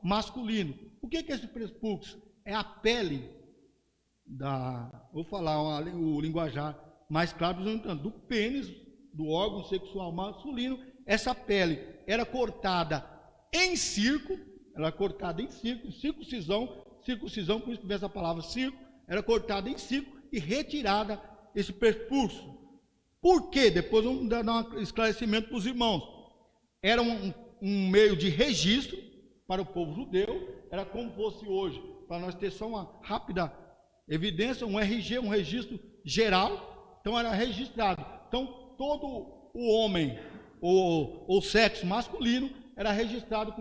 masculino. O que é esse prepúcio? É a pele vou falar o linguajar mais claro, do pênis, do órgão sexual masculino. Essa pele era cortada em circo, circuncisão, por isso que vem essa palavra circo, era cortada em circo e retirada esse prepúcio. Por quê? Depois vamos dar um esclarecimento para os irmãos. Era um meio de registro para o povo judeu, era como fosse hoje, para nós ter só uma rápida evidência, um RG, um registro geral. Então era registrado. Então todo o homem ou sexo masculino era registrado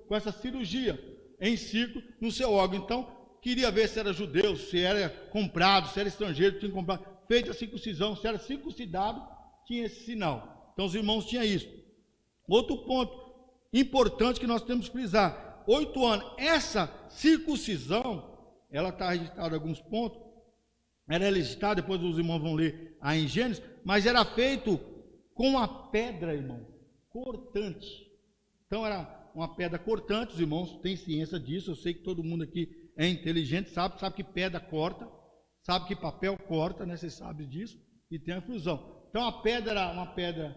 com essa cirurgia em circo no seu órgão. Então queria ver se era judeu, se era comprado, se era estrangeiro, tinha comprado, feita a circuncisão, se era circuncidado, tinha esse sinal. Então os irmãos tinham isso. Outro ponto importante que nós temos que frisar: 8 anos, essa circuncisão, ela está registrada em alguns pontos, era registrada, depois os irmãos vão ler aí em Gênesis, mas era feito com a pedra, irmão, cortante. Então era uma pedra cortante, os irmãos têm ciência disso, eu sei que todo mundo aqui é inteligente, sabe que pedra corta, sabe que papel corta, né? Vocês sabem disso, e tem a fusão. Então a pedra era uma pedra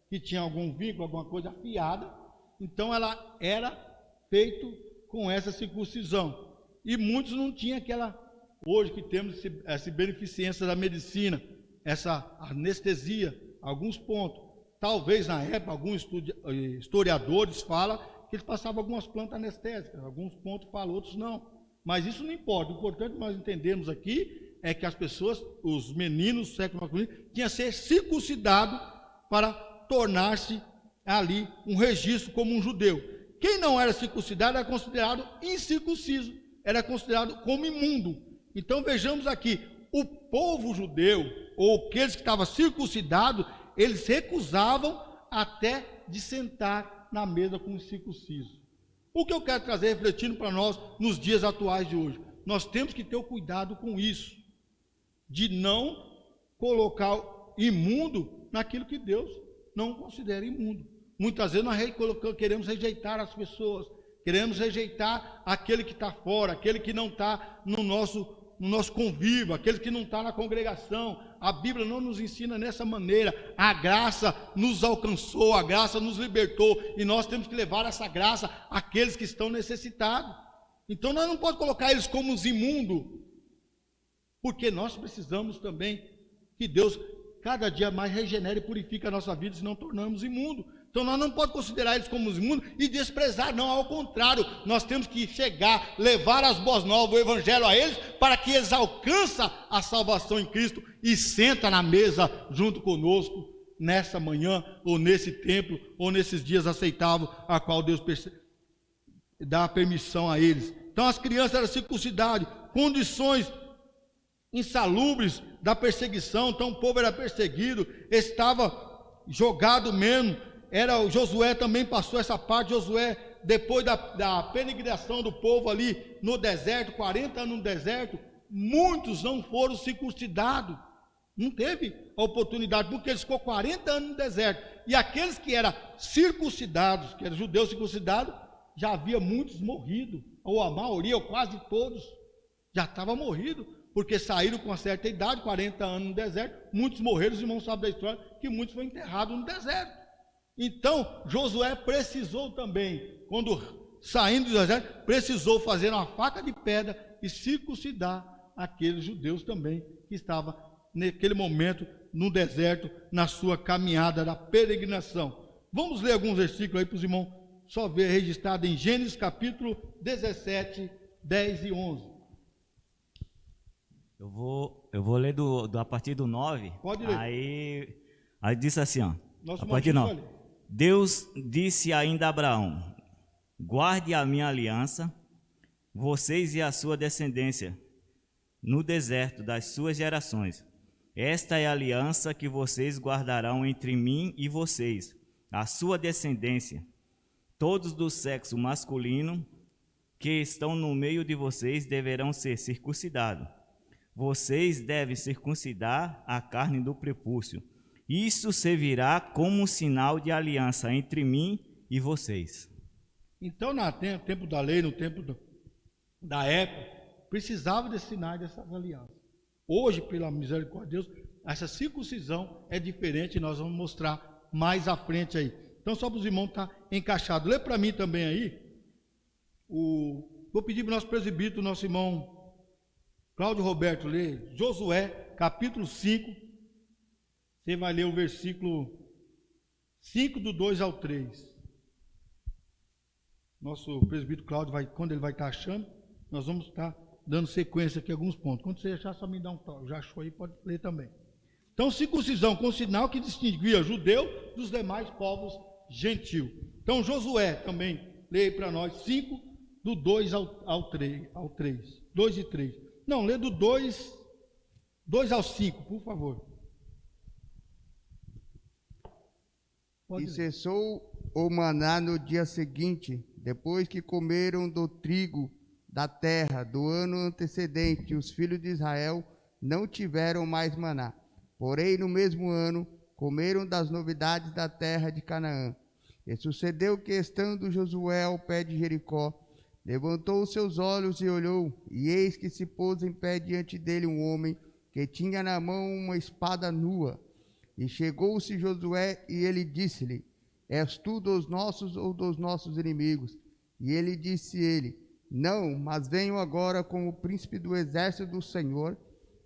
que tinha algum vínculo, alguma coisa afiada, então ela era feita com essa circuncisão. E muitos não tinham aquela, hoje que temos essa beneficência da medicina, essa anestesia, alguns pontos. Talvez na época, alguns historiadores falam que eles passavam algumas plantas anestésicas, alguns pontos falam, outros não. Mas isso não importa, o importante nós entendemos aqui é que as pessoas, os meninos do século masculino, tinham que ser circuncidados para tornar-se ali um registro como um judeu. Quem não era circuncidado era considerado incircunciso, era considerado como imundo. Então vejamos aqui, o povo judeu, ou aqueles que estavam circuncidados, eles recusavam até de sentar na mesa com os circuncisos. O que eu quero trazer refletindo para nós nos dias atuais de hoje? Nós temos que ter o cuidado com isso, de não colocar imundo naquilo que Deus não considera imundo. Muitas vezes nós queremos rejeitar as pessoas, queremos rejeitar aquele que está fora, aquele que não está no nosso convívio, aquele que não está na congregação. A Bíblia não nos ensina dessa maneira. A graça nos alcançou, a graça nos libertou, e nós temos que levar essa graça àqueles que estão necessitados. Então nós não podemos colocar eles como os imundos, porque nós precisamos também que Deus cada dia mais regenere e purifique a nossa vida, senão tornamos imundo. Então nós não podemos considerar eles como os imundos e desprezar, não, ao contrário, nós temos que chegar, levar as boas novas, o evangelho a eles, para que eles alcancem a salvação em Cristo e sentam na mesa junto conosco, nessa manhã, ou nesse templo, ou nesses dias aceitáveis, a qual Deus dá permissão a eles. Então as crianças eram circuncidadas, condições insalubres da perseguição, então o povo era perseguido, estava jogado mesmo. O Josué também passou essa parte. Josué, depois da peregrinação do povo ali no deserto, 40 anos no deserto, muitos não foram circuncidados, não teve a oportunidade, porque eles ficou 40 anos no deserto, e aqueles que eram circuncidados, que eram judeus circuncidados, já havia muitos morrido, ou a maioria, ou quase todos, já estavam morridos, porque saíram com uma certa idade, 40 anos no deserto, muitos morreram, os irmãos sabem da história, que muitos foram enterrados no deserto. Então Josué precisou também, quando saindo do deserto, precisou fazer uma faca de pedra e circuncidar aqueles judeus também que estavam naquele momento no deserto, na sua caminhada da peregrinação. Vamos ler alguns versículos aí para os irmãos só ver registrado em Gênesis capítulo 17, 10 e 11. Eu vou ler a partir do 9. Pode ler. Aí disse assim, ó. Nosso a partir do 9. Deus disse ainda a Abraão: guarde a minha aliança, vocês e a sua descendência, no deserto das suas gerações. Esta é a aliança que vocês guardarão entre mim e vocês, a sua descendência. Todos do sexo masculino que estão no meio de vocês deverão ser circuncidados. Vocês devem circuncidar a carne do prepúcio. Isso servirá como um sinal de aliança entre mim e vocês. Então, no tempo da lei, no tempo da época, precisava desses sinais, dessas alianças. Hoje, pela misericórdia de Deus, essa circuncisão é diferente, nós vamos mostrar mais à frente aí. Então, só para os irmãos estar encaixados. Lê para mim também aí. Vou pedir para o nosso presbítero, nosso irmão Cláudio Roberto, ler Josué, capítulo 5. Você vai ler o versículo 5, do 2 ao 3. Nosso presbítero Cláudio, quando ele vai estar achando, nós vamos estar dando sequência aqui a alguns pontos. Quando você achar, só me dá um toque. Já achou aí, pode ler também. Então, circuncisão com sinal que distinguia judeu dos demais povos gentios. Então, Josué também, lê para nós 5, do 2 ao 3. 2 e 3. Não, lê do 2 ao 5, por favor. E cessou o maná no dia seguinte, depois que comeram do trigo da terra do ano antecedente. Os filhos de Israel não tiveram mais maná. Porém, no mesmo ano, comeram das novidades da terra de Canaã. E sucedeu que, estando Josué ao pé de Jericó, levantou os seus olhos e olhou, e eis que se pôs em pé diante dele um homem que tinha na mão uma espada nua. E chegou-se Josué, e ele disse-lhe: És tu dos nossos ou dos nossos inimigos? E ele disse: Não, mas venho agora como príncipe do exército do Senhor.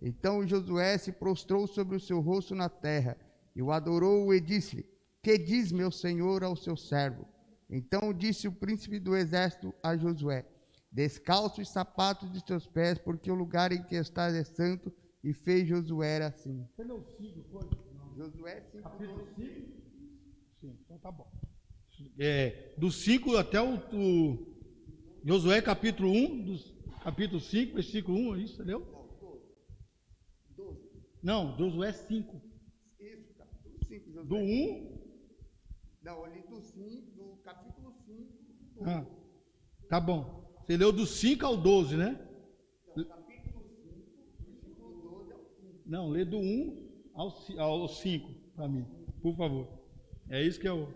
Então Josué se prostrou sobre o seu rosto na terra, e o adorou e disse-lhe: Que diz meu senhor ao seu servo? Então disse o príncipe do exército a Josué: Descalça os sapatos de teus pés, porque o lugar em que estás é santo. E fez Josué assim. Você leu 5, foi? Josué 5. Capítulo 5? Sim, então tá bom. Do 5 até o Josué capítulo 1, capítulo 5, versículo 1, é isso, entendeu? 12. Não, Josué 5. Isso, capítulo 5, Josué. Do 1? Não, ali do 5, do capítulo 5. Ah, tá bom. Você leu do 5 ao 12, né? Não, capítulo 5, versículo 12 ao 5. Não, lê do 1 ao 5 para mim, por favor. É isso que eu...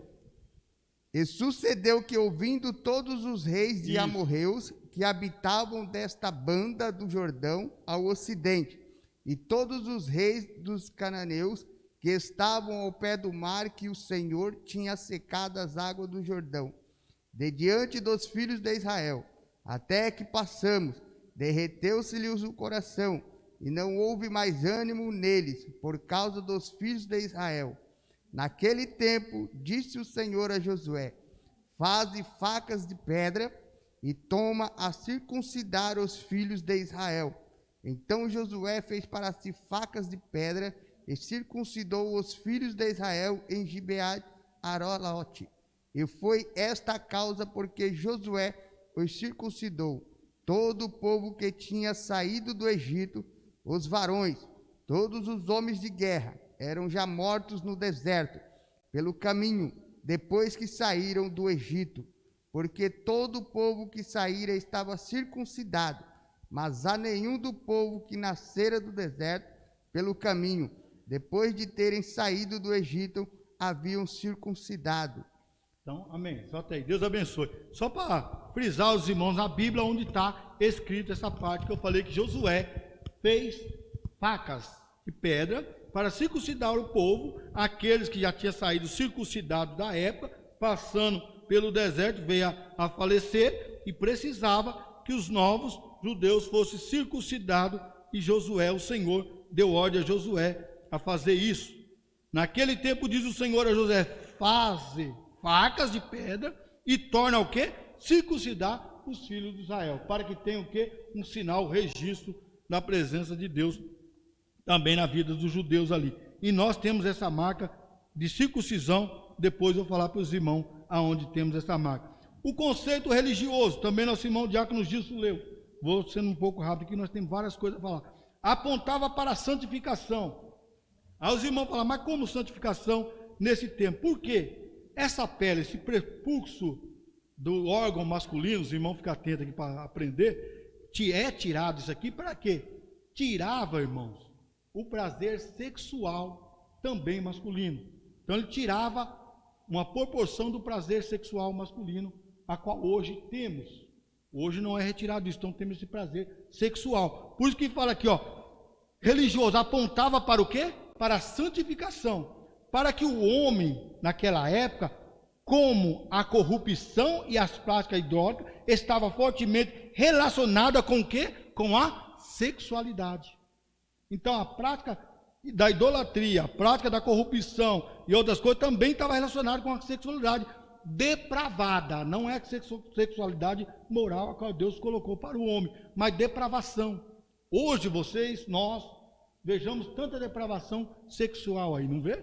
E sucedeu que, ouvindo todos os reis de amorreus que habitavam desta banda do Jordão ao ocidente, e todos os reis dos cananeus que estavam ao pé do mar, que o Senhor tinha secado as águas do Jordão, de diante dos filhos de Israel, até que passamos, derreteu-se-lhes o coração, e não houve mais ânimo neles, por causa dos filhos de Israel. Naquele tempo, disse o Senhor a Josué: Faze facas de pedra e toma a circuncidar os filhos de Israel. Então Josué fez para si facas de pedra e circuncidou os filhos de Israel em Gibeá Aralote. E foi esta a causa porque Josué os circuncidou. Todo o povo que tinha saído do Egito, os varões, todos os homens de guerra, eram já mortos no deserto, pelo caminho, depois que saíram do Egito, porque todo o povo que saíra estava circuncidado, mas a nenhum do povo que nascera do deserto, pelo caminho, depois de terem saído do Egito, haviam circuncidado. Então, amém. Só até aí. Deus abençoe. Só para frisar os irmãos, na Bíblia, onde está escrito essa parte que eu falei, que Josué fez facas de pedra para circuncidar o povo, aqueles que já tinham saído circuncidados da época, passando pelo deserto, veio a falecer e precisava que os novos judeus fossem circuncidados, e Josué, o Senhor, deu ordem a Josué a fazer isso. Naquele tempo diz o Senhor a Josué: faze facas de pedra e torna o quê? Circuncidar os filhos de Israel, para que tenham o quê? Um sinal, registro da presença de Deus também na vida dos judeus ali. E nós temos essa marca de circuncisão. Depois eu vou falar para os irmãos aonde temos essa marca. O conceito religioso, também nosso irmão Diácono Gilson leu. Vou sendo um pouco rápido aqui, nós temos várias coisas a falar. Apontava para a santificação. Aí os irmãos falam: mas como santificação nesse tempo? Por quê? Essa pele, esse prepulso do órgão masculino, os irmãos ficam atentos aqui para aprender, é tirado isso aqui para quê? Tirava, irmãos, o prazer sexual também masculino. Então ele tirava uma proporção do prazer sexual masculino a qual hoje temos. Hoje não é retirado isso, então temos esse prazer sexual. Por isso que fala aqui, ó, religioso apontava para o quê? Para a santificação. Para que o homem, naquela época, como a corrupção e as práticas idólatras, estava fortemente relacionada com o quê? Com a sexualidade. Então a prática da idolatria, a prática da corrupção e outras coisas também estava relacionada com a sexualidade depravada. Não é sexualidade moral a qual Deus colocou para o homem, mas depravação. Hoje nós vejamos tanta depravação sexual aí, não vê?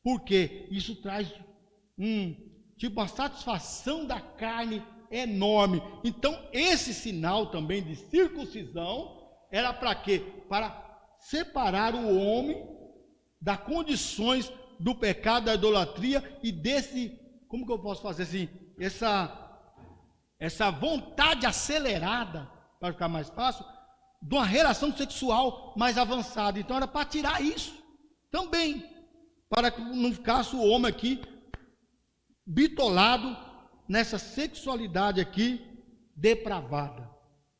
Porque isso traz uma satisfação da carne enorme. Então esse sinal também de circuncisão era para quê? Para separar o homem das condições do pecado, da idolatria e desse, como que eu posso fazer assim, essa vontade acelerada, para ficar mais fácil, de uma relação sexual mais avançada. Então era para tirar isso também, para que não ficasse o homem aqui bitolado nessa sexualidade aqui depravada.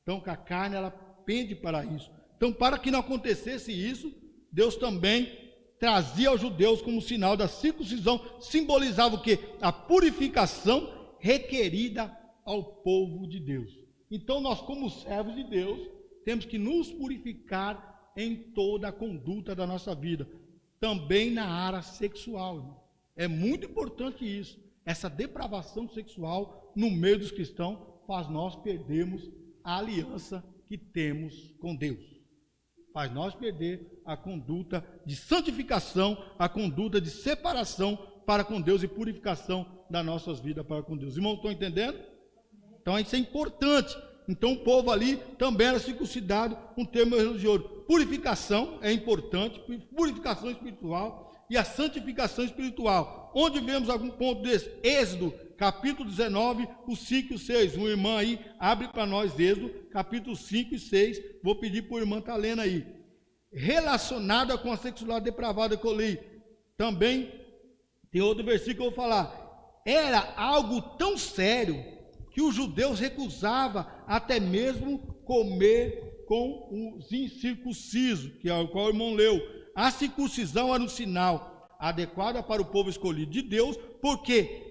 Então que a carne ela pende para isso. Então, para que não acontecesse isso, Deus também trazia aos judeus como sinal da circuncisão, simbolizava o quê? A purificação requerida ao povo de Deus. Então, nós como servos de Deus, temos que nos purificar em toda a conduta da nossa vida, também na área sexual. Irmão. É muito importante isso. Essa depravação sexual no meio dos cristãos faz nós perdermos a aliança que temos com Deus. Faz nós perder a conduta de santificação, a conduta de separação para com Deus e purificação das nossas vidas para com Deus. Irmãos, estão entendendo? Então isso é importante. Então o povo ali também era circuncidado, um termo religioso. Purificação é importante, purificação espiritual e a santificação espiritual. Onde vemos algum ponto desse? Êxodo, capítulo 19, o 5 e o 6. Uma irmã aí abre para nós Êxodo, capítulo 5 e 6. Vou pedir para a irmã estar lendo aí. Relacionada com a sexualidade depravada que eu li. Também tem outro versículo que eu vou falar. Era algo tão sério que os judeus recusavam até mesmo comer com os incircuncisos, que é o qual o irmão leu. A circuncisão era um sinal adequado para o povo escolhido de Deus, porque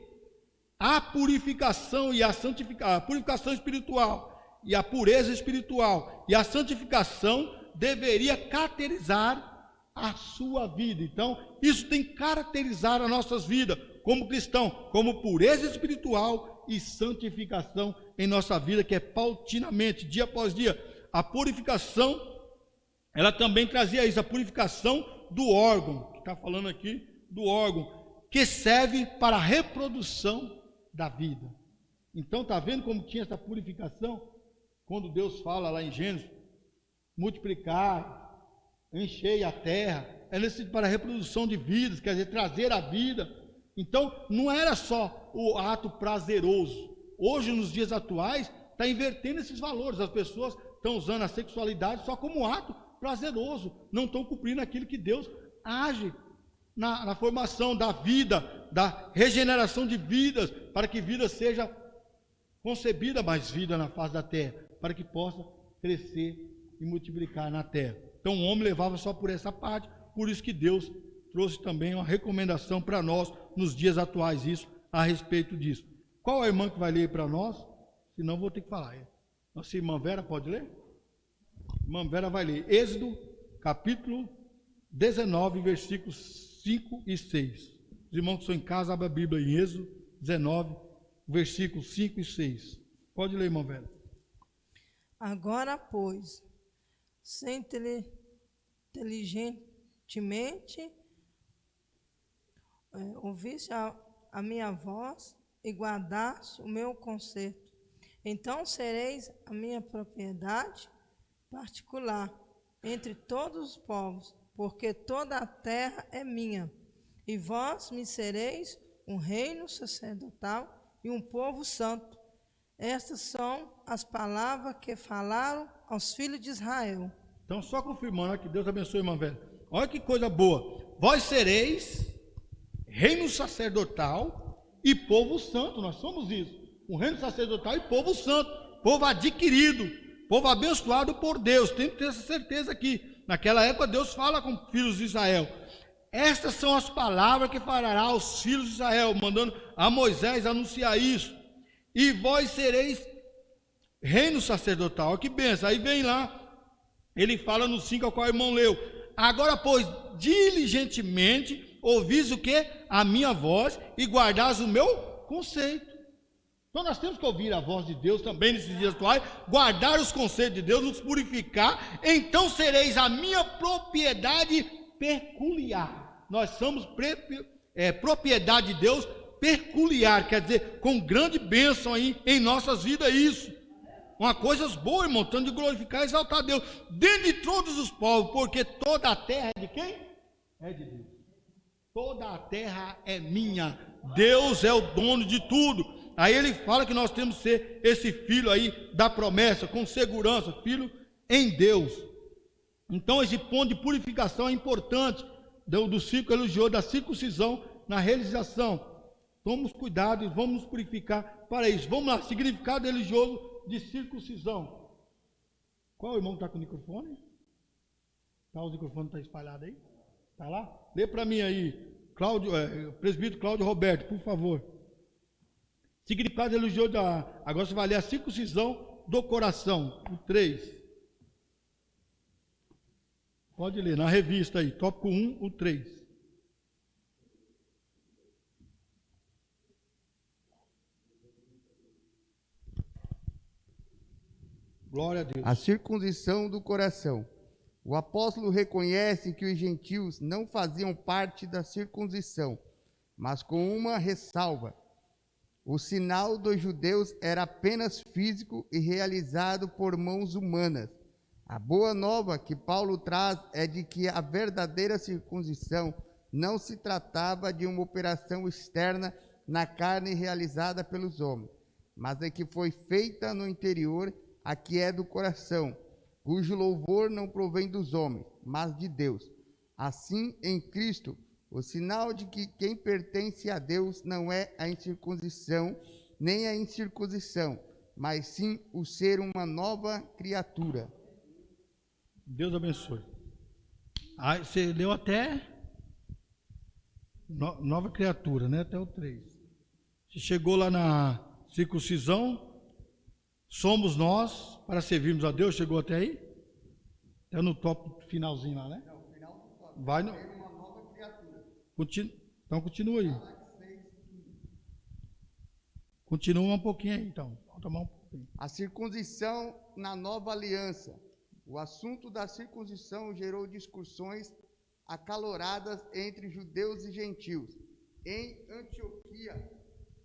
a purificação e a purificação espiritual e a pureza espiritual e a santificação deveria caracterizar a sua vida. Então, isso tem que caracterizar as nossas vidas como cristão, como pureza espiritual e santificação em nossa vida, que é paulatinamente, dia após dia. A purificação, ela também trazia isso, a purificação do órgão, que está falando aqui do órgão, que serve para a reprodução da vida. Então, está vendo como tinha essa purificação? Quando Deus fala lá em Gênesis, multiplicar, encher a terra, é necessário para a reprodução de vidas, quer dizer, trazer a vida. Então, não era só o ato prazeroso. Hoje, nos dias atuais, está invertendo esses valores. As pessoas estão usando a sexualidade só como ato prazeroso, não estão cumprindo aquilo que Deus age na formação da vida, da regeneração de vidas, para que vida seja concebida mais vida na face da terra, para que possa crescer e multiplicar na terra. Então o homem levava só por essa parte, por isso que Deus trouxe também uma recomendação para nós nos dias atuais, isso, a respeito disso. Qual a irmã que vai ler para nós? Senão vou ter que falar. Nossa irmã Vera pode ler? Irmã Vera vai ler Êxodo, capítulo 19, versículos 5 e 6. Os irmãos que estão em casa, abrem a Bíblia em Êxodo 19, versículos 5 e 6. Pode ler, irmã Vera. Agora, pois, se inteligentemente ouvisse a minha voz e guardasse o meu conserto, então sereis a minha propriedade particular entre todos os povos, porque toda a terra é minha, e vós me sereis um reino sacerdotal e um povo santo. Estas são as palavras que falaram aos filhos de Israel. Então, só confirmando, que Deus abençoe, irmã velha. Olha que coisa boa. Vós sereis reino sacerdotal e povo santo, nós somos isso. um reino sacerdotal e povo santo, povo adquirido, povo abençoado por Deus. Tem que ter essa certeza aqui. Naquela época Deus fala com os filhos de Israel. Estas são as palavras que falará aos filhos de Israel, mandando a Moisés anunciar isso. E vós sereis reino sacerdotal. Olha que benção. Aí vem lá, ele fala no 5 ao qual o irmão leu. Agora, pois, diligentemente ouvis o que? A minha voz e guardais o meu conceito. Então nós temos que ouvir a voz de Deus também nesses dias atuais, guardar os conceitos de Deus, nos purificar, então sereis a minha propriedade peculiar. Nós somos propriedade de Deus peculiar, quer dizer, com grande bênção aí em nossas vidas, isso. Uma coisa boa, irmão, tanto de glorificar e exaltar a Deus, dentre todos os povos, porque toda a terra é de quem? É de Deus. Toda a terra é minha, Deus é o dono de tudo. Aí ele fala que nós temos que ser esse filho aí da promessa, com segurança, filho em Deus. Então esse ponto de purificação é importante, do ciclo elogiou da circuncisão na realização. Tomemos cuidado e vamos nos purificar para isso. Vamos lá, significado religioso de circuncisão. Qual irmão está com o microfone? Tá, o microfone está espalhado aí? Está lá? Lê para mim aí, presbítero Cláudio Roberto, por favor. Significado religioso agora você vai ler a circuncisão do coração, o 3. Pode ler, na revista aí, tópico 1, o 3. Glória a Deus. A circuncisão do coração. O apóstolo reconhece que os gentios não faziam parte da circuncisão, mas com uma ressalva. O sinal dos judeus era apenas físico e realizado por mãos humanas. A boa nova que Paulo traz é de que a verdadeira circuncisão não se tratava de uma operação externa na carne realizada pelos homens, mas é que foi feita no interior, a que é do coração, cujo louvor não provém dos homens, mas de Deus. Assim, em Cristo, o sinal de que quem pertence a Deus não é a incircuncisão, nem a incircuncisão, mas sim o ser uma nova criatura. Deus abençoe. Aí você leu até nova criatura, né? Até o 3. Você chegou lá na circuncisão, somos nós para servirmos a Deus, chegou até aí? Até no top finalzinho lá, né? Não, final do top. Vai no... uma nova criatura. Então continua aí. Continua um pouquinho aí, então. Vamos tomar um pouquinho. A circuncisão na nova aliança. O assunto da circuncisão gerou discussões acaloradas entre judeus e gentios. Em Antioquia,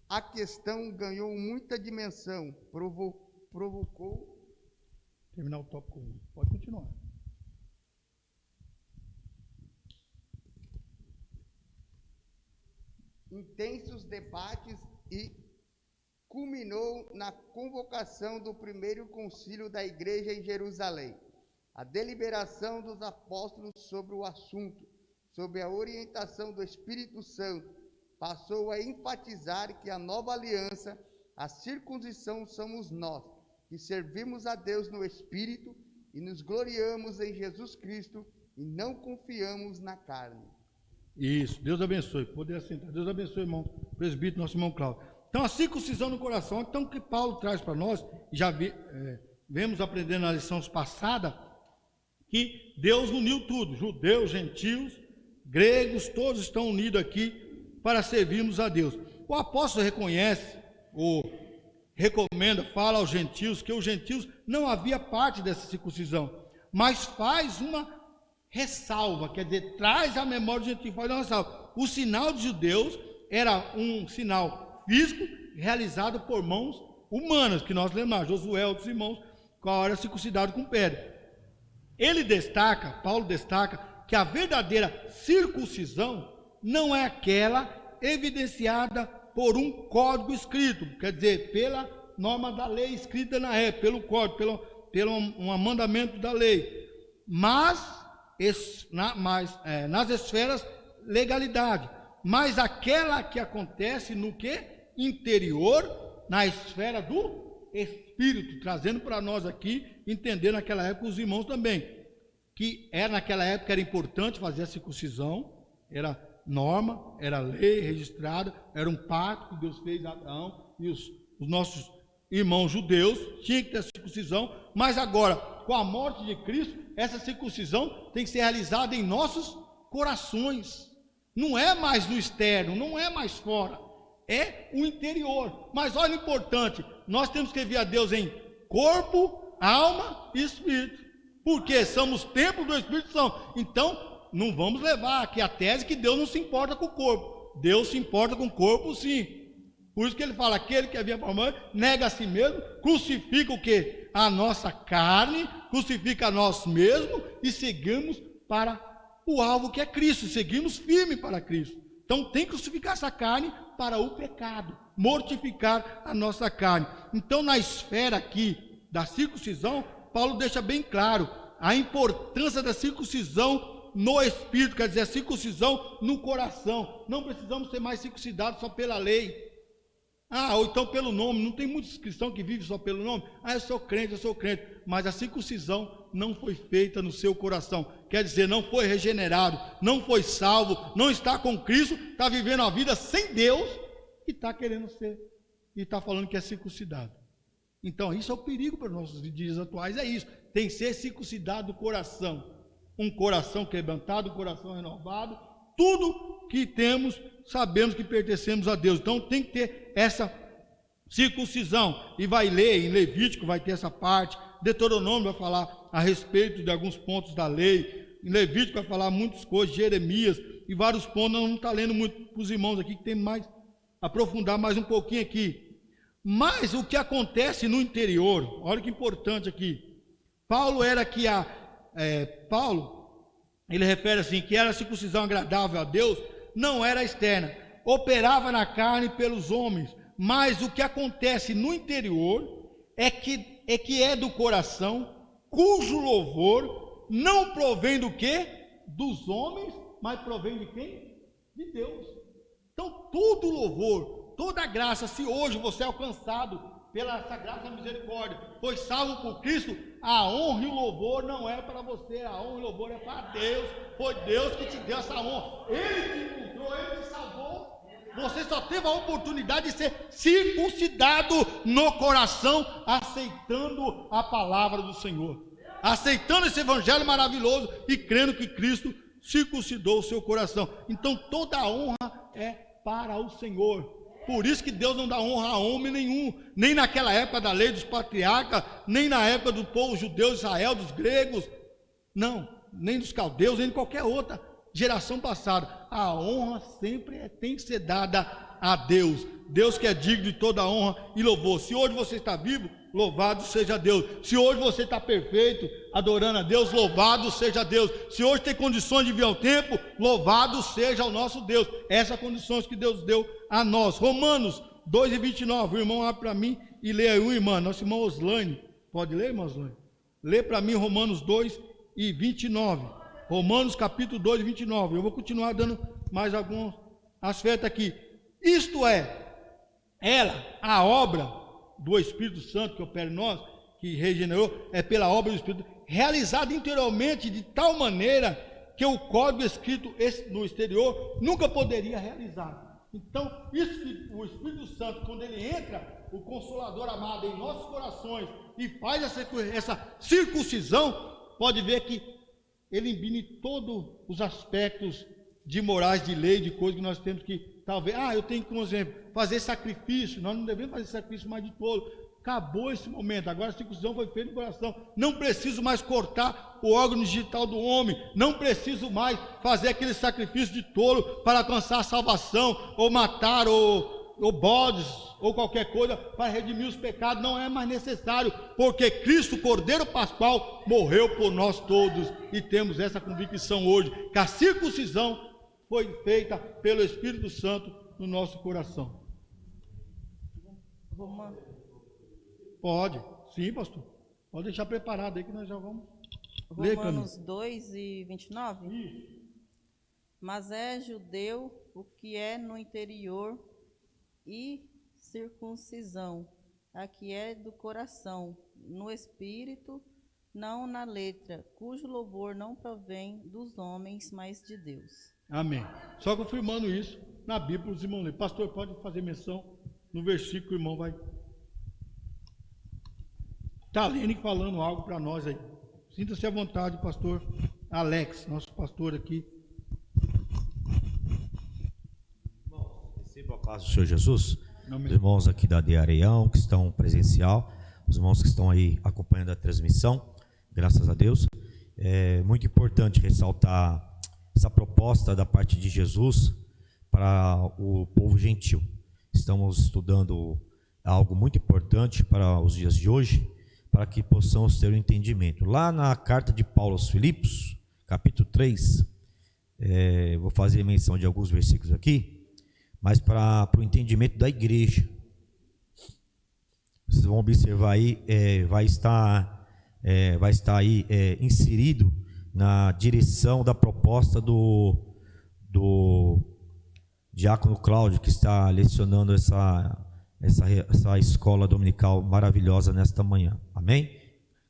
a questão ganhou muita dimensão, provocou... Terminar o tópico 1. Pode continuar. Intensos debates e culminou na convocação do primeiro concílio da igreja em Jerusalém. A deliberação dos apóstolos sobre o assunto, sob a orientação do Espírito Santo, passou a enfatizar que a nova aliança, a circuncisão, somos nós, que servimos a Deus no Espírito e nos gloriamos em Jesus Cristo e não confiamos na carne. Isso, Deus abençoe. Poder assentar. Deus abençoe, irmão presbítero, nosso irmão Cláudio. Então, a circuncisão no coração, então, que Paulo traz para nós, já vemos aprendendo na lição passada, que Deus uniu tudo, judeus, gentios, gregos, todos estão unidos aqui para servirmos a Deus. O apóstolo reconhece, ou recomenda, fala aos gentios, que os gentios não havia parte dessa circuncisão, mas faz uma ressalva, quer dizer, traz a memória do gentio, faz uma ressalva. O sinal dos judeus era um sinal físico realizado por mãos humanas, que nós lembramos, Josué, outros irmãos, qual era circuncidado com pedra. Ele destaca, Paulo destaca, que a verdadeira circuncisão não é aquela evidenciada por um código escrito, quer dizer, pela norma da lei escrita na época, pelo código, pelo um mandamento da lei, mas nas esferas legalidade, mas aquela que acontece no que? Interior na esfera do Espírito, trazendo para nós aqui, entender naquela época os irmãos também, que naquela época era importante fazer a circuncisão, era norma, era lei registrada, era um pacto que Deus fez a Abraão e os nossos irmãos judeus, tinha que ter a circuncisão, mas agora, com a morte de Cristo, essa circuncisão tem que ser realizada em nossos corações, não é mais no externo, não é mais fora, é o interior. Mas olha o importante, nós temos que servir a Deus em corpo, alma e espírito, porque somos templo do Espírito Santo. Então não vamos levar aqui a tese que Deus não se importa com o corpo. Deus se importa com o corpo, sim. Por isso que ele fala, aquele que havia para a mãe, nega a si mesmo, crucifica o quê? A nossa carne, crucifica a nós mesmos e seguimos para o alvo que é Cristo, seguimos firme para Cristo. Então tem que crucificar essa carne para o pecado, mortificar a nossa carne. Então na esfera aqui da circuncisão, Paulo deixa bem claro a importância da circuncisão no espírito, quer dizer, a circuncisão no coração. Não precisamos ser mais circuncidados só pela lei. Ou então pelo nome. Não tem muitos cristãos que vivem só pelo nome. Eu sou crente. Mas a circuncisão não foi feita no seu coração. Quer dizer, não foi regenerado, não foi salvo, não está com Cristo, está vivendo a vida sem Deus e está querendo ser, e está falando que é circuncidado. Então isso é o perigo para os nossos dias atuais, é isso, tem que ser circuncidado o coração, um coração quebrantado, um coração renovado, tudo que temos, sabemos que pertencemos a Deus, então tem que ter essa circuncisão, e vai ler em Levítico, vai ter essa parte, Deuteronômio vai falar a respeito de alguns pontos da lei, em Levítico vai falar muitas coisas, Jeremias, e vários pontos, nós não está lendo muito para os irmãos aqui, que tem mais, aprofundar mais um pouquinho aqui. Mas o que acontece no interior, olha que importante aqui, Paulo ele refere assim, que era a circuncisão agradável a Deus, não era externa, operava na carne pelos homens, mas o que acontece no interior é que é do coração, cujo louvor não provém do quê? Dos homens, mas provém de quem? De Deus. Então todo louvor, toda graça, se hoje você é alcançado pela essa graça e misericórdia, foi salvo por Cristo, a honra e o louvor não é para você, a honra e o louvor é para Deus, foi Deus que te deu essa honra, Ele te encontrou, Ele te salvou, você só teve a oportunidade de ser circuncidado no coração, aceitando a palavra do Senhor, aceitando esse evangelho maravilhoso e crendo que Cristo circuncidou o seu coração. Então toda a honra é para o Senhor. Por isso que Deus não dá honra a homem nenhum, nem naquela época da lei dos patriarcas, nem na época do povo judeu de Israel, dos gregos, não, nem dos caldeus, nem de qualquer outra geração passada. A honra sempre tem que ser dada a Deus, Deus que é digno de toda honra e louvor. Se hoje você está vivo, louvado seja Deus. Se hoje você está perfeito, adorando a Deus, louvado seja Deus. Se hoje tem condições de vir ao templo, louvado seja o nosso Deus. Essas condições que Deus deu a nós. Romanos 2:29, o irmão abre para mim e lê aí, irmã, nosso irmão Oslane, pode ler, irmão Oslane? Lê para mim Romanos 2:29, Romanos capítulo 2:29, eu vou continuar dando mais alguns aspectos aqui. Isto é, a obra do Espírito Santo que opera em nós, que regenerou, é pela obra do Espírito, realizada interiormente de tal maneira que o código escrito no exterior nunca poderia realizar. Então, isso que o Espírito Santo, quando ele entra, o Consolador amado, em nossos corações e faz essa circuncisão, pode ver que ele embine todos os aspectos de morais, de lei, de coisas que nós temos que, talvez, eu tenho que, por exemplo, fazer sacrifício, nós não devemos fazer sacrifício mais de tolo. Acabou esse momento, agora a circuncisão foi feita no coração, não preciso mais cortar o órgão digital do homem, não preciso mais fazer aquele sacrifício de tolo para alcançar a salvação, ou matar, ou bodes, ou qualquer coisa para redimir os pecados, não é mais necessário, porque Cristo, Cordeiro Pascual, morreu por nós todos, e temos essa convicção hoje, que a circuncisão foi feita pelo Espírito Santo no nosso coração. Pode, sim, pastor. Pode deixar preparado aí que nós já vamos ler. Romanos 2:29. Mas é judeu o que é no interior, e circuncisão, a que é do coração, no espírito, não na letra, cujo louvor não provém dos homens, mas de Deus. Amém. Só confirmando isso na Bíblia, os irmãos lerem. Pastor, pode fazer menção no versículo que o irmão vai. Está lendo e falando algo para nós aí. Sinta-se à vontade, pastor Alex, nosso pastor aqui. Receba a paz do Senhor Jesus. Amém. Os irmãos aqui da De Areião, que estão presencial, os irmãos que estão aí acompanhando a transmissão, graças a Deus. É muito importante ressaltar essa proposta da parte de Jesus para o povo gentil. Estamos estudando algo muito importante para os dias de hoje, para que possamos ter o entendimento. Lá na carta de Paulo aos Filipos, capítulo 3, vou fazer menção de alguns versículos aqui, mas para o entendimento da igreja. Vocês vão observar aí, vai estar aí inserido na direção da proposta do diácono Cláudio, que está lecionando essa escola dominical maravilhosa nesta manhã. Amém?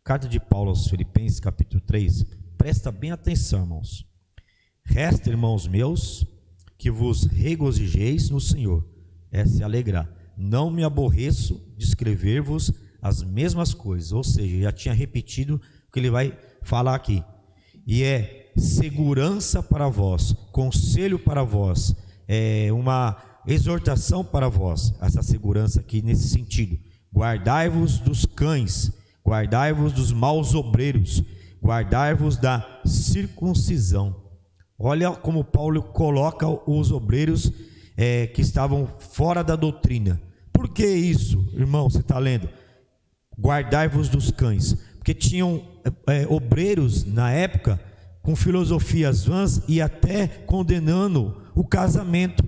Carta de Paulo aos Filipenses, capítulo 3. Presta bem atenção, irmãos. Resta, irmãos meus, que vos regozijeis no Senhor. É se alegrar. Não me aborreço de escrever-vos as mesmas coisas. Ou seja, já tinha repetido o que ele vai falar aqui. E é segurança para vós, conselho para vós, uma exortação para vós, essa segurança aqui nesse sentido. Guardai-vos dos cães, guardai-vos dos maus obreiros, guardai-vos da circuncisão. Olha como Paulo coloca os obreiros que estavam fora da doutrina. Por que isso, irmão? Você está lendo? Guardai-vos dos cães, porque tinham obreiros na época com filosofias vãs e até condenando o casamento.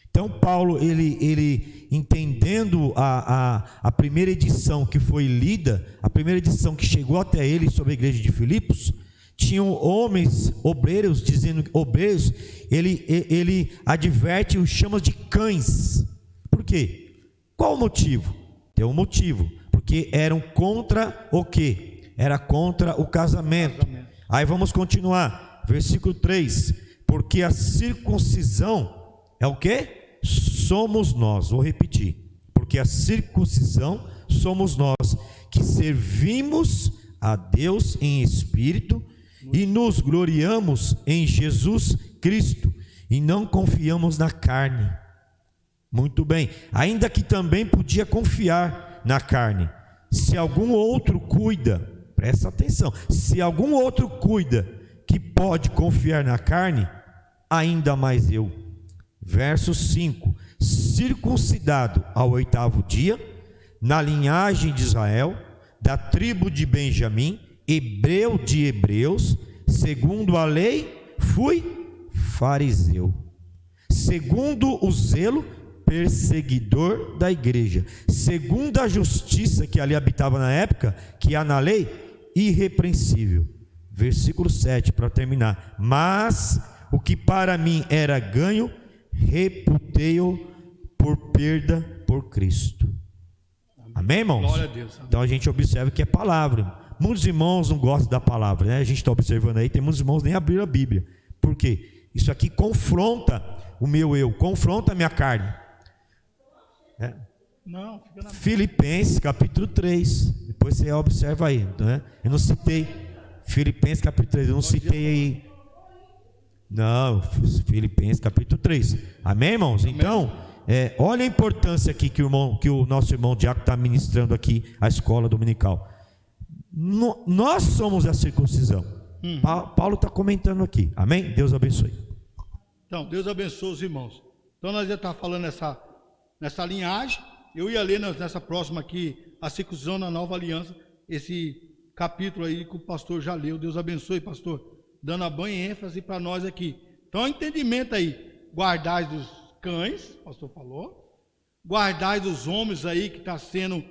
Então Paulo, ele entendendo a primeira edição que foi lida, a primeira edição que chegou até ele sobre a igreja de Filipos, tinham homens, obreiros, dizendo obreiros, ele adverte e os chama de cães. Por quê? Qual o motivo? Tem um motivo, porque eram contra o quê? Era contra o casamento. Aí vamos continuar, versículo 3, porque a circuncisão é o quê? Somos nós, vou repetir, porque a circuncisão somos nós, que servimos a Deus em espírito e nos gloriamos em Jesus Cristo e não confiamos na carne. Muito bem, ainda que também podia confiar na carne. Se algum outro cuida, presta atenção, se algum outro cuida que pode confiar na carne, ainda mais eu. Verso 5, circuncidado ao 8º dia, na linhagem de Israel, da tribo de Benjamim, hebreu de hebreus, segundo a lei, fui fariseu, segundo o zelo, perseguidor da igreja, segundo a justiça que ali habitava na época, que há na lei, irrepreensível. Versículo 7, para terminar, mas o que para mim era ganho, reputei-o por perda por Cristo. Amém, irmãos? Glória a Deus. Então a gente observa que é palavra. Muitos irmãos não gostam da palavra, né? A gente está observando aí, tem muitos irmãos nem abriram a Bíblia. Por quê? Isso aqui confronta o meu eu, confronta a minha carne. Não, fica na... Filipenses capítulo 3. Depois você observa aí, né? Eu não citei Filipenses capítulo 3, eu não citei aí. Não, Filipenses capítulo 3. Amém, irmãos? Então, olha a importância aqui que o nosso irmão Diácono está ministrando aqui a escola dominical. Nós somos a circuncisão. Paulo está comentando aqui. Amém? Deus abençoe. Então, Deus abençoe os irmãos. Então nós já estamos falando nessa linhagem. Eu ia ler nessa próxima aqui, a circuncisão na nova aliança, esse capítulo aí que o pastor já leu. Deus abençoe, pastor, dando a banho e ênfase para nós aqui. Então, entendimento aí, guardai dos cães, o pastor falou, guardai dos homens aí que está sendo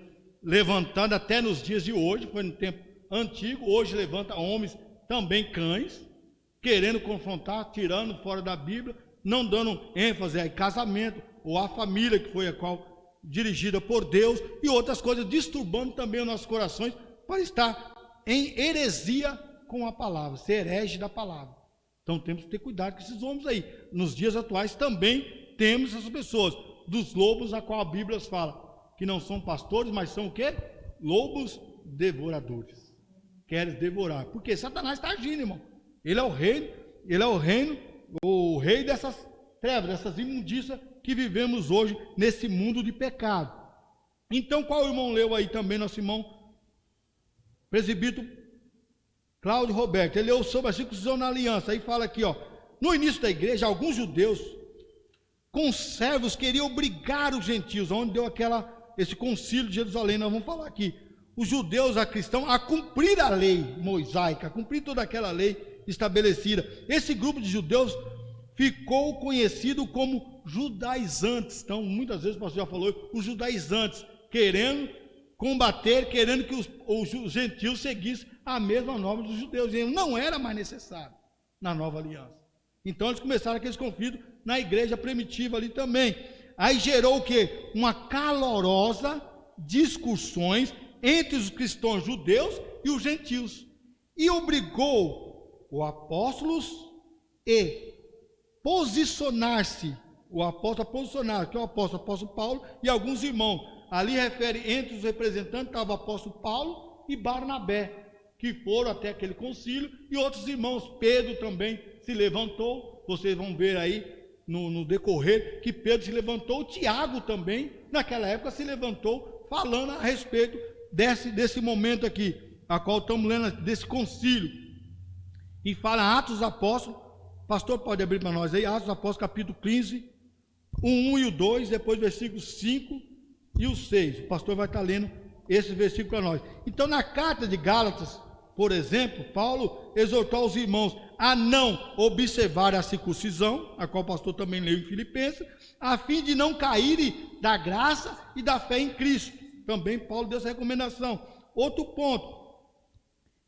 levantado até nos dias de hoje, foi no tempo antigo, hoje levanta homens, também cães, querendo confrontar, tirando fora da Bíblia, não dando ênfase a casamento ou a família, que foi a qual dirigida por Deus, e outras coisas disturbando também os nossos corações, para estar em heresia com a palavra, ser herege da palavra. Então temos que ter cuidado com esses homens aí. Nos dias atuais também temos essas pessoas, dos lobos, a qual a Bíblia fala, que não são pastores, mas são o quê? Lobos devoradores. Querem devorar, porque Satanás está agindo, irmão. Ele é o rei dessas trevas, dessas imundícias que vivemos hoje nesse mundo de pecado. Então, qual irmão leu aí também, nosso irmão presbítero Cláudio Roberto? Ele leu sobre a circuncisão na aliança. Aí fala aqui, ó, no início da igreja, alguns judeus conservos queriam obrigar os gentios, onde deu esse concílio de Jerusalém, nós vamos falar aqui, os judeus, a cristãos, a cumprir a lei mosaica, a cumprir toda aquela lei estabelecida. Esse grupo de judeus ficou conhecido como judaizantes. Então, muitas vezes o pastor já falou, os judaizantes, querendo combater, querendo que os gentios seguissem a mesma norma dos judeus. E não era mais necessário na nova aliança. Então, eles começaram aqueles conflitos na igreja primitiva ali também. Aí gerou o quê? Uma calorosa discussões entre os cristãos judeus e os gentios. E obrigou os apóstolos a posicionar-se, que é o apóstolo Paulo e alguns irmãos. Ali refere, entre os representantes, estava o apóstolo Paulo e Barnabé, que foram até aquele concílio, e outros irmãos. Pedro também se levantou, vocês vão ver aí no decorrer, que Pedro se levantou, Tiago também, naquela época se levantou, falando a respeito desse momento aqui, a qual estamos lendo, desse concílio. E fala Atos dos Apóstolos, pastor pode abrir para nós aí, Atos dos Apóstolos capítulo 15, o 1 e o 2, depois versículos 5 e o 6, o pastor vai estar lendo esse versículo para nós. Então, na carta de Gálatas, por exemplo, Paulo exortou os irmãos a não observar a circuncisão, a qual o pastor também leu em Filipenses, a fim de não caírem da graça e da fé em Cristo. Também Paulo deu essa recomendação. Outro ponto,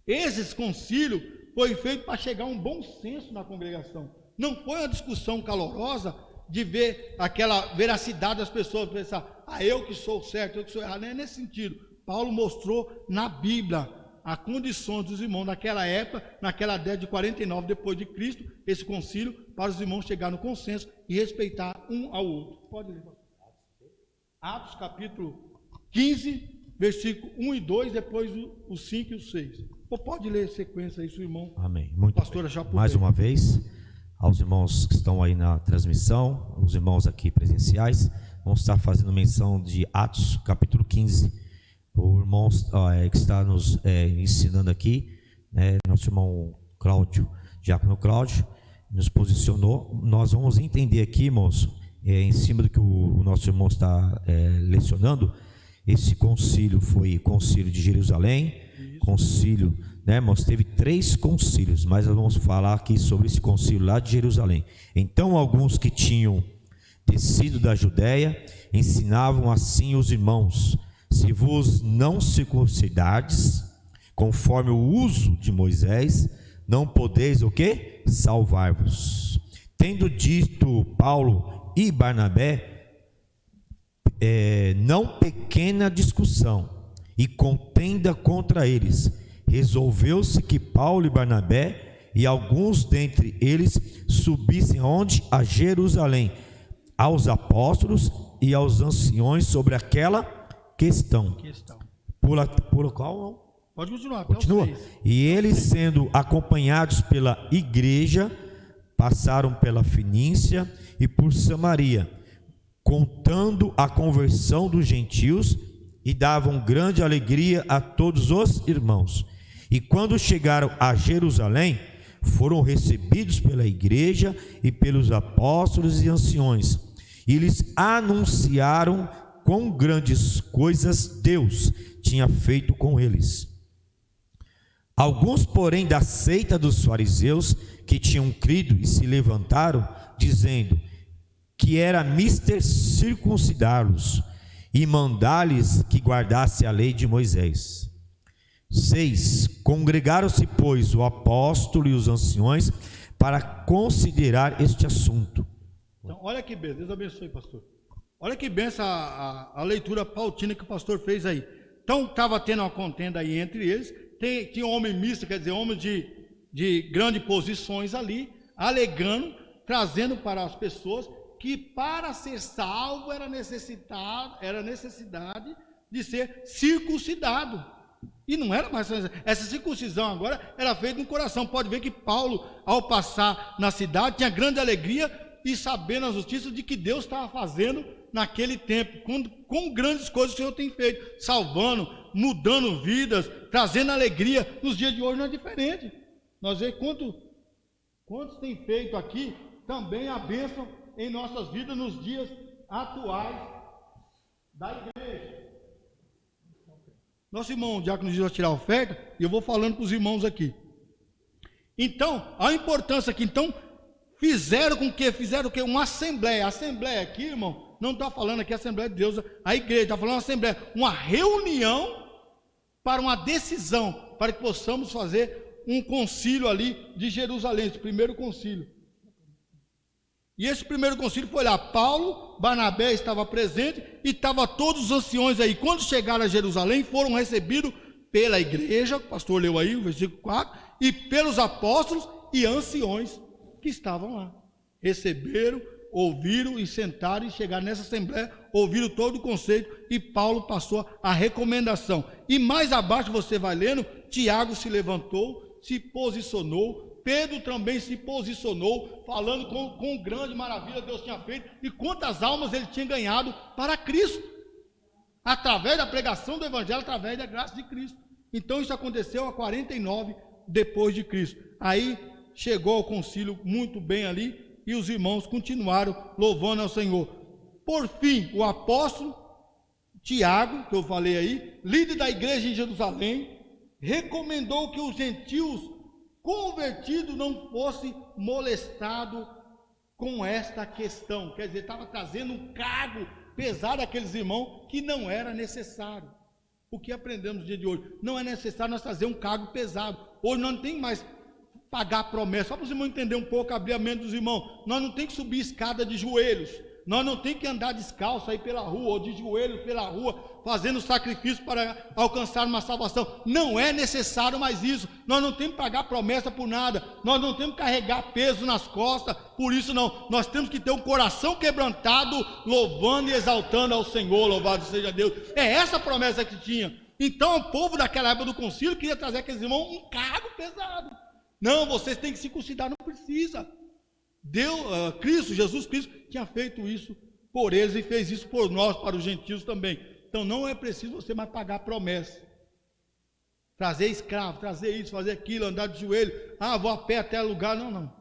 esse concílio foi feito para chegar a um bom senso na congregação. Não foi uma discussão calorosa de ver aquela veracidade das pessoas, pensar, eu que sou certo, eu que sou errado. Não é nesse sentido. Paulo mostrou na Bíblia a condição dos irmãos naquela época, naquela década de 49 depois de Cristo, esse concílio, para os irmãos chegar no consenso e respeitar um ao outro. Pode ler. Atos capítulo 15, versículo 1 e 2, depois o 5 e o 6. Ou pode ler a sequência aí, seu irmão. Amém. Muito pastor bem. Mais uma vez, aos irmãos que estão aí na transmissão, os irmãos aqui presenciais, vamos estar fazendo menção de Atos capítulo 15. O irmão que está nos ensinando aqui, nosso irmão Cláudio, diácono Cláudio, nos posicionou. Nós vamos entender aqui, irmãos, em cima do que o nosso irmão está lecionando. Esse concílio foi concílio de Jerusalém, concílio, irmãos, teve 3 concílios, mas nós vamos falar aqui sobre esse concílio lá de Jerusalém. Então, alguns que tinham descido da Judéia ensinavam assim os irmãos: se vos não circuncidardes, conforme o uso de Moisés, não podeis o quê? Salvar-vos. Tendo dito Paulo e Barnabé, não pequena discussão e contenda contra eles, resolveu-se que Paulo e Barnabé e alguns dentre eles subissem aonde? A Jerusalém, aos apóstolos e aos anciões sobre aquela questão. Por qual? Pode continuar. Continua. E eles, sendo acompanhados pela igreja, passaram pela Fenícia e por Samaria, contando a conversão dos gentios, e davam grande alegria a todos os irmãos. E quando chegaram a Jerusalém, foram recebidos pela igreja e pelos apóstolos e anciões, e lhes anunciaram quão grandes coisas Deus tinha feito com eles. Alguns, porém, da seita dos fariseus, que tinham crido e se levantaram, dizendo que era mister circuncidá-los e mandar-lhes que guardasse a lei de Moisés. 6. Congregaram-se, pois, o apóstolo e os anciões para considerar este assunto. Então, olha que beleza. Deus abençoe, pastor. Olha que benção a leitura pautina que o pastor fez aí. Então, estava tendo uma contenda aí entre eles, tinha homem misto, quer dizer, homens de grandes posições ali, alegando, trazendo para as pessoas que para ser salvo era necessidade de ser circuncidado. E não era mais essa circuncisão, agora era feita no coração. Pode ver que Paulo, ao passar na cidade, tinha grande alegria e sabendo as notícias de que Deus estava fazendo naquele tempo, com grandes coisas que o Senhor tem feito, salvando, mudando vidas, trazendo alegria. Nos dias de hoje não é diferente. Nós vemos quantos tem feito aqui também a bênção em nossas vidas nos dias atuais da igreja. Nosso irmão Diácono diz tirar a oferta, e eu vou falando para os irmãos aqui. Então, a importância aqui, então, fizeram o quê? Uma assembleia. A assembleia aqui, irmão, não está falando aqui a Assembleia de Deus, a igreja, está falando assembleia, uma reunião para uma decisão, para que possamos fazer um concílio ali de Jerusalém, esse primeiro concílio. E esse primeiro concílio foi lá, Paulo, Barnabé estava presente e estava todos os anciões aí. Quando chegaram a Jerusalém, foram recebidos pela igreja, o pastor leu aí o versículo 4, e pelos apóstolos e anciões que estavam lá. Receberam, ouviram e sentaram e chegaram nessa assembleia, ouviram todo o conceito e Paulo passou a recomendação. E mais abaixo você vai lendo, Tiago se levantou, se posicionou, Pedro também se posicionou, falando com grande maravilha Deus tinha feito e quantas almas ele tinha ganhado para Cristo, através da pregação do Evangelho, através da graça de Cristo. Então isso aconteceu a 49 depois de Cristo. Aí chegou ao concílio muito bem ali e os irmãos continuaram louvando ao Senhor. Por fim, o apóstolo Tiago, que eu falei aí, líder da igreja em Jerusalém, recomendou que os gentios convertido não fosse molestado com esta questão, quer dizer, estava trazendo um cargo pesado àqueles irmãos que não era necessário. O que aprendemos no dia de hoje? Não é necessário nós trazer um cargo pesado. Hoje nós não tem mais pagar promessa, só para os irmãos entenderem um pouco, abrir a mente dos irmãos, nós não tem que subir escada de joelhos, nós não tem que andar descalço aí pela rua, ou de joelhos pela rua, fazendo sacrifício para alcançar uma salvação. Não é necessário mais isso. Nós não temos que pagar promessa por nada. Nós não temos que carregar peso nas costas. Por isso não. Nós temos que ter um coração quebrantado, louvando e exaltando ao Senhor. Louvado seja Deus. É essa a promessa que tinha. Então o povo daquela época do concílio queria trazer aqueles irmãos um cargo pesado. Não, vocês têm que circuncidar. Não precisa. Jesus Cristo tinha feito isso por eles e fez isso por nós, para os gentios também. Então não é preciso você mais pagar promessa, trazer escravo, trazer isso, fazer aquilo, andar de joelho, vou a pé até lugar, não,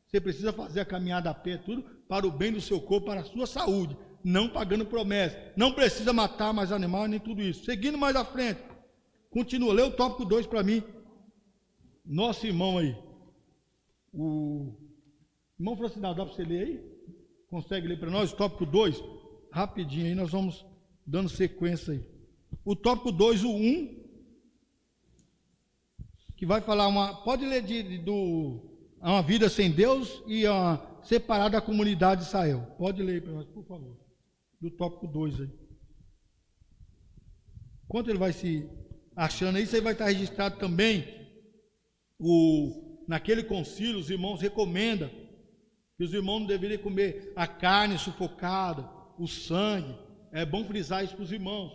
você precisa fazer a caminhada a pé, tudo para o bem do seu corpo, para a sua saúde, não pagando promessa, não precisa matar mais animais, nem tudo isso. Seguindo mais à frente, continua, lê o tópico 2 para mim, nosso irmão aí, o irmão Francisco, dá para você ler aí? Consegue ler para nós o tópico 2? Rapidinho aí, nós vamos dando sequência aí. O tópico 2, o 1, que vai falar pode ler uma vida sem Deus e separada da comunidade de Israel. Pode ler para nós, por favor. Do tópico 2 aí. Enquanto ele vai se achando aí, isso aí vai estar registrado também. Naquele concílio, os irmãos recomendam que os irmãos não deveriam comer a carne sufocada, o sangue. É bom frisar isso para os irmãos.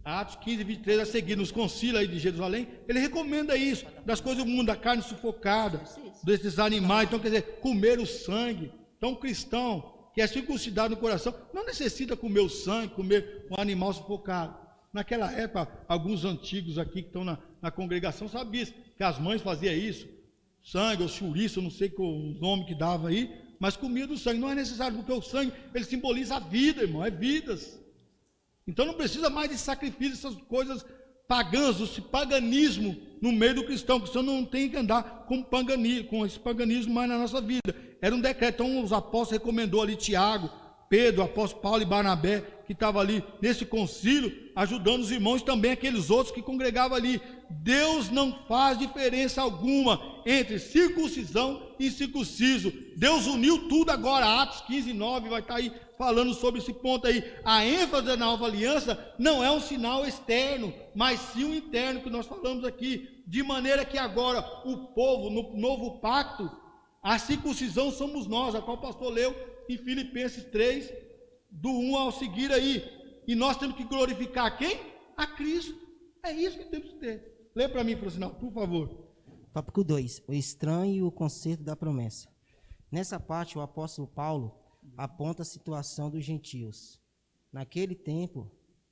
Atos 15, 23 a seguir, nos concílios aí de Jerusalém, ele recomenda isso, das coisas do mundo, da carne sufocada, desses animais. Então, quer dizer, comer o sangue. Então, o cristão que é circuncidado no coração, não necessita comer o sangue, comer um animal sufocado. Naquela época, alguns antigos aqui que estão na congregação sabiam que as mães faziam isso, sangue ou chouriço, eu não sei qual o nome que dava aí, mas comia do sangue. Não é necessário, porque o sangue, ele simboliza a vida, irmão, é vidas. Então não precisa mais de sacrifício, essas coisas pagãs, esse paganismo no meio do cristão. O cristão não tem que andar com esse paganismo mais na nossa vida. Era um decreto. Então os apóstolos recomendou ali Tiago, Pedro, o apóstolo Paulo e Barnabé, que estavam ali nesse concílio, ajudando os irmãos, também aqueles outros que congregavam ali. Deus não faz diferença alguma entre circuncisão e incircunciso. Deus uniu tudo agora. Atos 15:9 vai estar aí falando sobre esse ponto aí. A ênfase da nova aliança não é um sinal externo, mas sim um interno, que nós falamos aqui, de maneira que agora o povo, no novo pacto, a circuncisão somos nós, a qual o pastor leu em Filipenses 3, do 1 ao seguir aí. E nós temos que glorificar quem? A Cristo. É isso que temos que ter. Lê para mim, Francinal, por favor. Tópico 2. O estranho e o conserto da promessa. Nessa parte, o apóstolo Paulo aponta a situação dos gentios. Naquele tempo,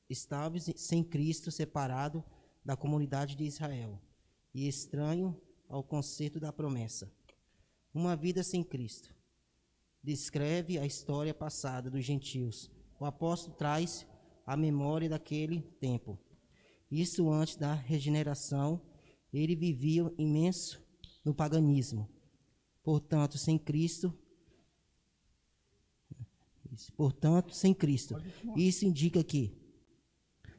estavam sem Cristo, separado da comunidade de Israel, e estranho ao conserto da promessa. Uma vida sem Cristo. Descreve a história passada dos gentios. O apóstolo traz a memória daquele tempo. Isso antes da regeneração, ele vivia imenso no paganismo. Portanto, sem Cristo. Isso indica que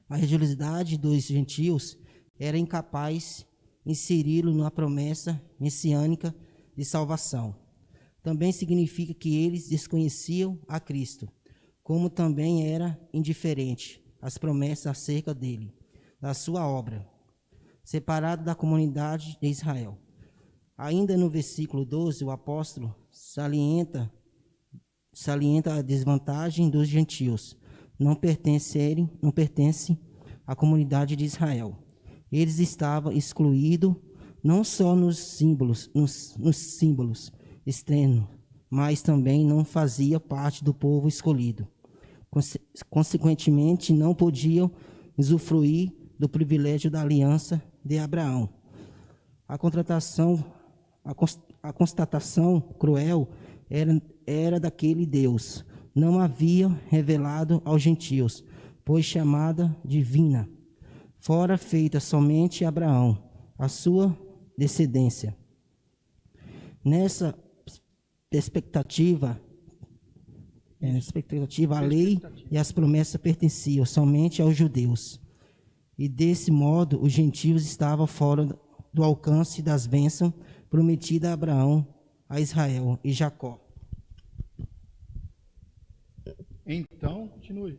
a religiosidade dos gentios era incapaz de inseri-lo na promessa messiânica de salvação. Também significa que eles desconheciam a Cristo, como também era indiferente às promessas acerca dele, da sua obra, separado da comunidade de Israel. Ainda no versículo 12, o apóstolo salienta a desvantagem dos gentios não pertencem à comunidade de Israel. Eles estavam excluídos não só nos símbolos externos, mas também não faziam parte do povo escolhido. Consequentemente, não podiam usufruir do privilégio da aliança de Abraão. A constatação cruel era daquele Deus. Não havia revelado aos gentios, pois chamada divina fora feita somente a Abraão, a sua descendência. Nessa expectativa, a lei e as promessas pertenciam somente aos judeus. E desse modo, os gentios estavam fora do alcance das bênçãos prometidas a Abraão, a Israel e Jacó. Então, continue.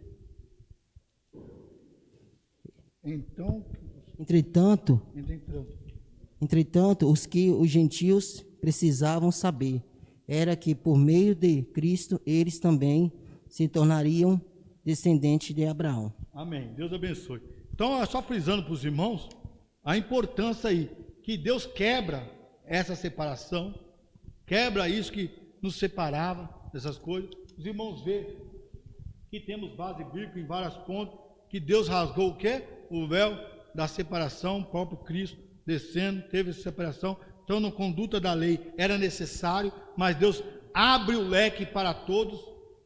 Entretanto, os que os gentios precisavam saber era que por meio de Cristo eles também se tornariam descendentes de Abraão. Amém. Deus abençoe. Então, só frisando para os irmãos a importância aí, que Deus quebra essa separação, quebra isso que nos separava dessas coisas. Os irmãos vê que temos base bíblica em vários pontos, que Deus rasgou o quê? O véu da separação, o próprio Cristo descendo, teve essa separação. Então, na conduta da lei era necessário, mas Deus abre o leque para todos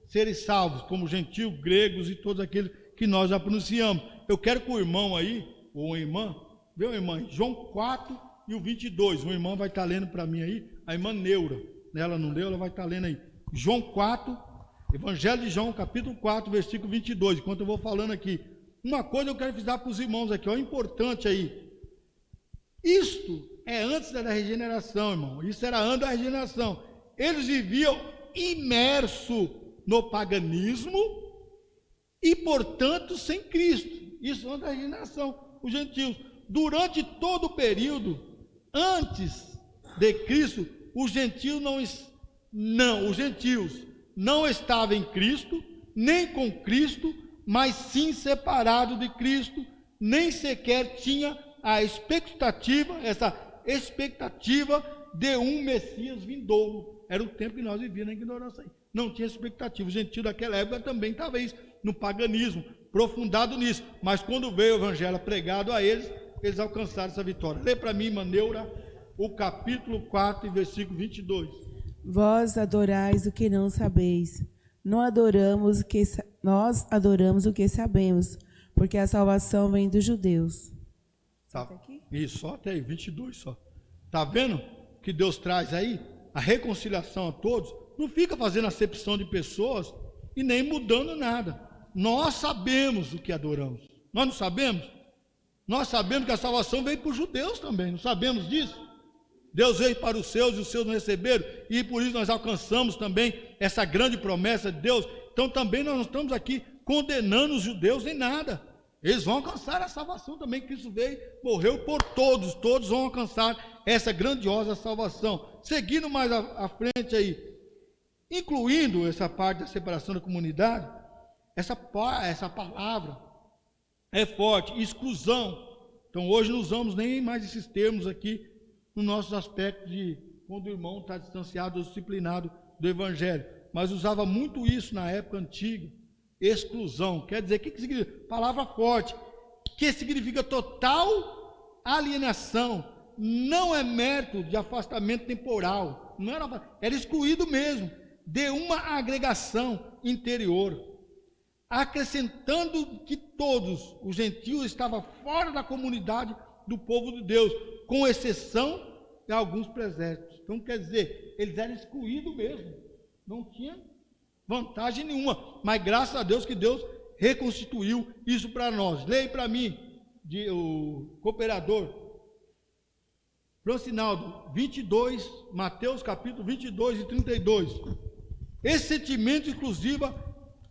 serem salvos, como gentios, gregos e todos aqueles que nós já pronunciamos. Eu quero que o irmão aí, ou a irmã, viu, irmã? João 4 e o 22. Uma irmã vai estar lendo para mim aí, a irmã Neura. Ela não leu, ela vai estar lendo aí. João 4, Evangelho de João, capítulo 4, versículo 22. Enquanto eu vou falando aqui, uma coisa eu quero frisar para os irmãos aqui, ó, importante aí. Isto é antes da regeneração, irmão. Isso era antes da regeneração. Eles viviam imersos no paganismo e, portanto, sem Cristo. Isso antes da regeneração. Os gentios, durante todo o período antes de Cristo, os gentios não estavam em Cristo, nem com Cristo, mas sim separados de Cristo, nem sequer tinha a expectativa de um Messias vindouro. Era o tempo que nós vivíamos na ignorância aí. Não tinha expectativa. O gentio daquela época também estava isso, no paganismo, aprofundado nisso. Mas quando veio o evangelho pregado a eles, eles alcançaram essa vitória. Lê para mim, Maneura, o capítulo 4, versículo 22. Vós adorais o que não sabeis. Nós adoramos o que sabemos, porque a salvação vem dos judeus. Tá. Isso, só até aí, 22 só. Tá vendo que Deus traz aí? A reconciliação a todos. Não fica fazendo acepção de pessoas e nem mudando nada. Nós sabemos o que adoramos. Nós não sabemos? Nós sabemos que a salvação veio para os judeus também, não sabemos disso? Deus veio para os seus e os seus não receberam, e por isso nós alcançamos também essa grande promessa de Deus. Então também nós não estamos aqui condenando os judeus em nada. Eles vão alcançar a salvação também. Cristo veio, morreu por todos, todos vão alcançar essa grandiosa salvação. Seguindo mais à frente aí, incluindo essa parte da separação da comunidade, essa palavra é forte, exclusão. Então hoje não usamos nem mais esses termos aqui nos nossos aspectos de quando o irmão está distanciado ou disciplinado do evangelho, mas usava muito isso na época antiga. Exclusão, quer dizer, o que significa? Palavra forte, que significa total alienação, não é mérito de afastamento temporal, não era excluído mesmo, de uma agregação interior, acrescentando que todos os gentios estavam fora da comunidade do povo de Deus, com exceção de alguns presépios. Então quer dizer, eles eram excluídos mesmo, não tinha vantagem nenhuma, mas graças a Deus que Deus reconstituiu isso para nós. Leia para mim, o cooperador Francinaldo, 22, Mateus capítulo 22 e 32. Esse sentimento exclusivo,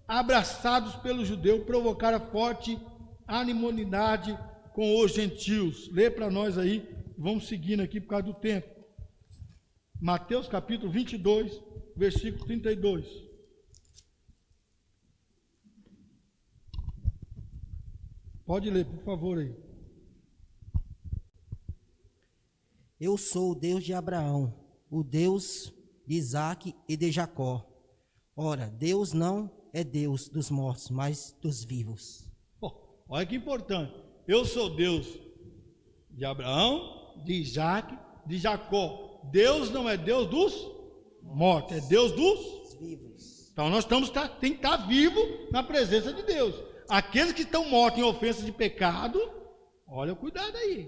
abraçados pelo judeu, provocara forte animosidade com os gentios. Leia para nós aí, vamos seguindo aqui por causa do tempo. Mateus capítulo 22, versículo 32. Pode ler, por favor, aí. Eu sou o Deus de Abraão, o Deus de Isaque e de Jacó. Ora, Deus não é Deus dos mortos, mas dos vivos. Olha que importante. Eu sou Deus de Abraão, de Isaque, de Jacó. Deus não é Deus dos mortos, é Deus dos vivos. Então nós tem que estar vivo na presença de Deus. Aqueles que estão mortos em ofensa de pecado, olha o cuidado aí.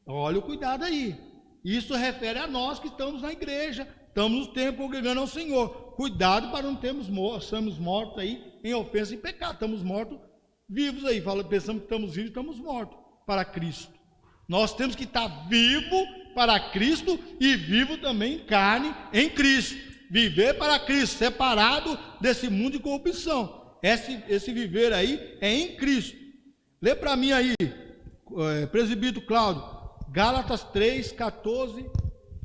Olha o cuidado aí. Isso refere a nós que estamos na igreja, estamos no templo congregando ao Senhor. Cuidado para não sermos mortos aí em ofensa e pecado. Estamos mortos vivos aí. Pensamos que estamos vivos, estamos mortos para Cristo. Nós temos que estar vivo para Cristo e vivo também em carne em Cristo. Viver para Cristo, separado desse mundo de corrupção. Esse viver aí é em Cristo. Lê para mim aí, presbítero Cláudio, Gálatas 3, 14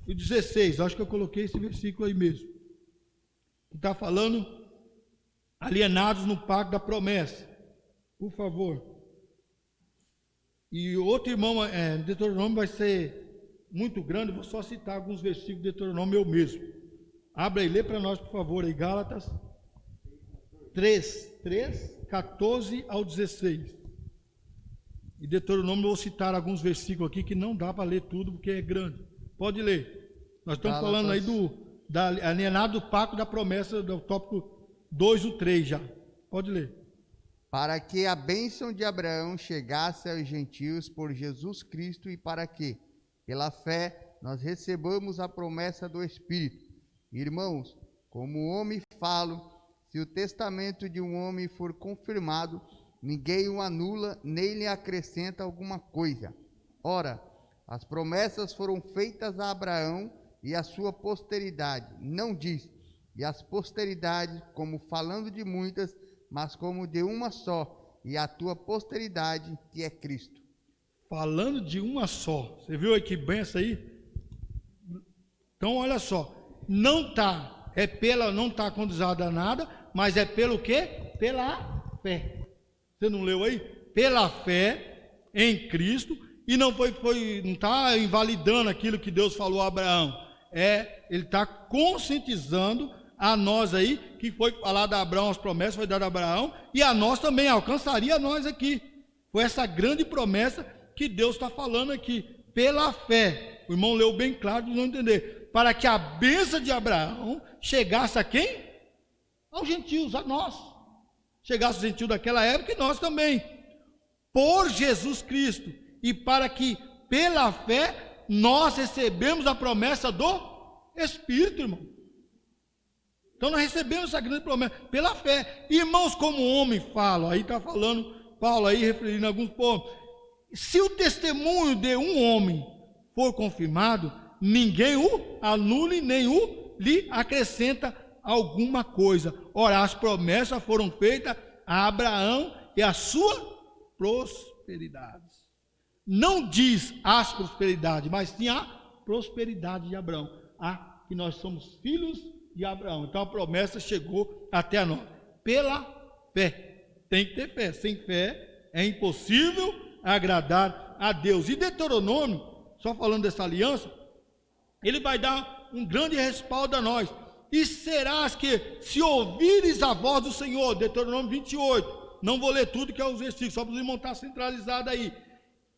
e 16. Acho que eu coloquei esse versículo aí mesmo. Que está falando alienados no pacto da promessa. Por favor. E outro irmão, Deuteronômio vai ser muito grande, vou só citar alguns versículos de Deuteronômio eu mesmo. Abra e lê para nós, por favor, aí, Gálatas 3, 14 ao 16. E Deuteronômio eu vou citar alguns versículos aqui que não dá para ler tudo porque é grande. Pode ler. Nós estamos falando aí da alienado do pacto da promessa, do tópico 2 ou 3 já. Pode ler. Para que a bênção de Abraão chegasse aos gentios por Jesus Cristo e para que, pela fé, nós recebamos a promessa do Espírito. Irmãos, como homem falo, se o testamento de um homem for confirmado, ninguém o anula, nem lhe acrescenta alguma coisa. Ora, as promessas foram feitas a Abraão e a sua posteridade. Não diz, e as posteridades, como falando de muitas, mas como de uma só, e a tua posteridade, que é Cristo. Falando de uma só. Você viu aí que benção aí? Então, olha só. Não está condizada a nada, mas é pelo quê? Pela fé. Você não leu aí? Pela fé em Cristo, e não está invalidando aquilo que Deus falou a Abraão. Ele está conscientizando a nós aí, que foi falado a Abraão, as promessas foi dada a Abraão, e a nós também, alcançaria a nós aqui. Foi essa grande promessa que Deus está falando aqui, pela fé. O irmão leu bem claro, para não entender. Para que a bênção de Abraão chegasse a quem? Aos gentios, a nós. Chegasse aos gentios daquela época e nós também. Por Jesus Cristo. E para que, pela fé, nós recebemos a promessa do Espírito, irmão. Então nós recebemos essa grande promessa pela fé. Irmãos, como o homem fala, aí está falando Paulo aí, referindo a alguns povos. Se o testemunho de um homem for confirmado, ninguém o anule, nem o lhe acrescenta alguma coisa. Ora, as promessas foram feitas a Abraão e a sua prosperidade. Não diz as prosperidades, mas sim a prosperidade de Abraão. Que nós somos filhos de Abraão. Então a promessa chegou até a nós. Pela fé. Tem que ter fé. Sem fé é impossível agradar a Deus. E Deuteronômio, só falando dessa aliança, ele vai dar um grande respaldo a nós. E serás que, se ouvires a voz do Senhor, Deuteronômio 28, não vou ler tudo que é os versículos, só para os irmãos estar centralizado aí.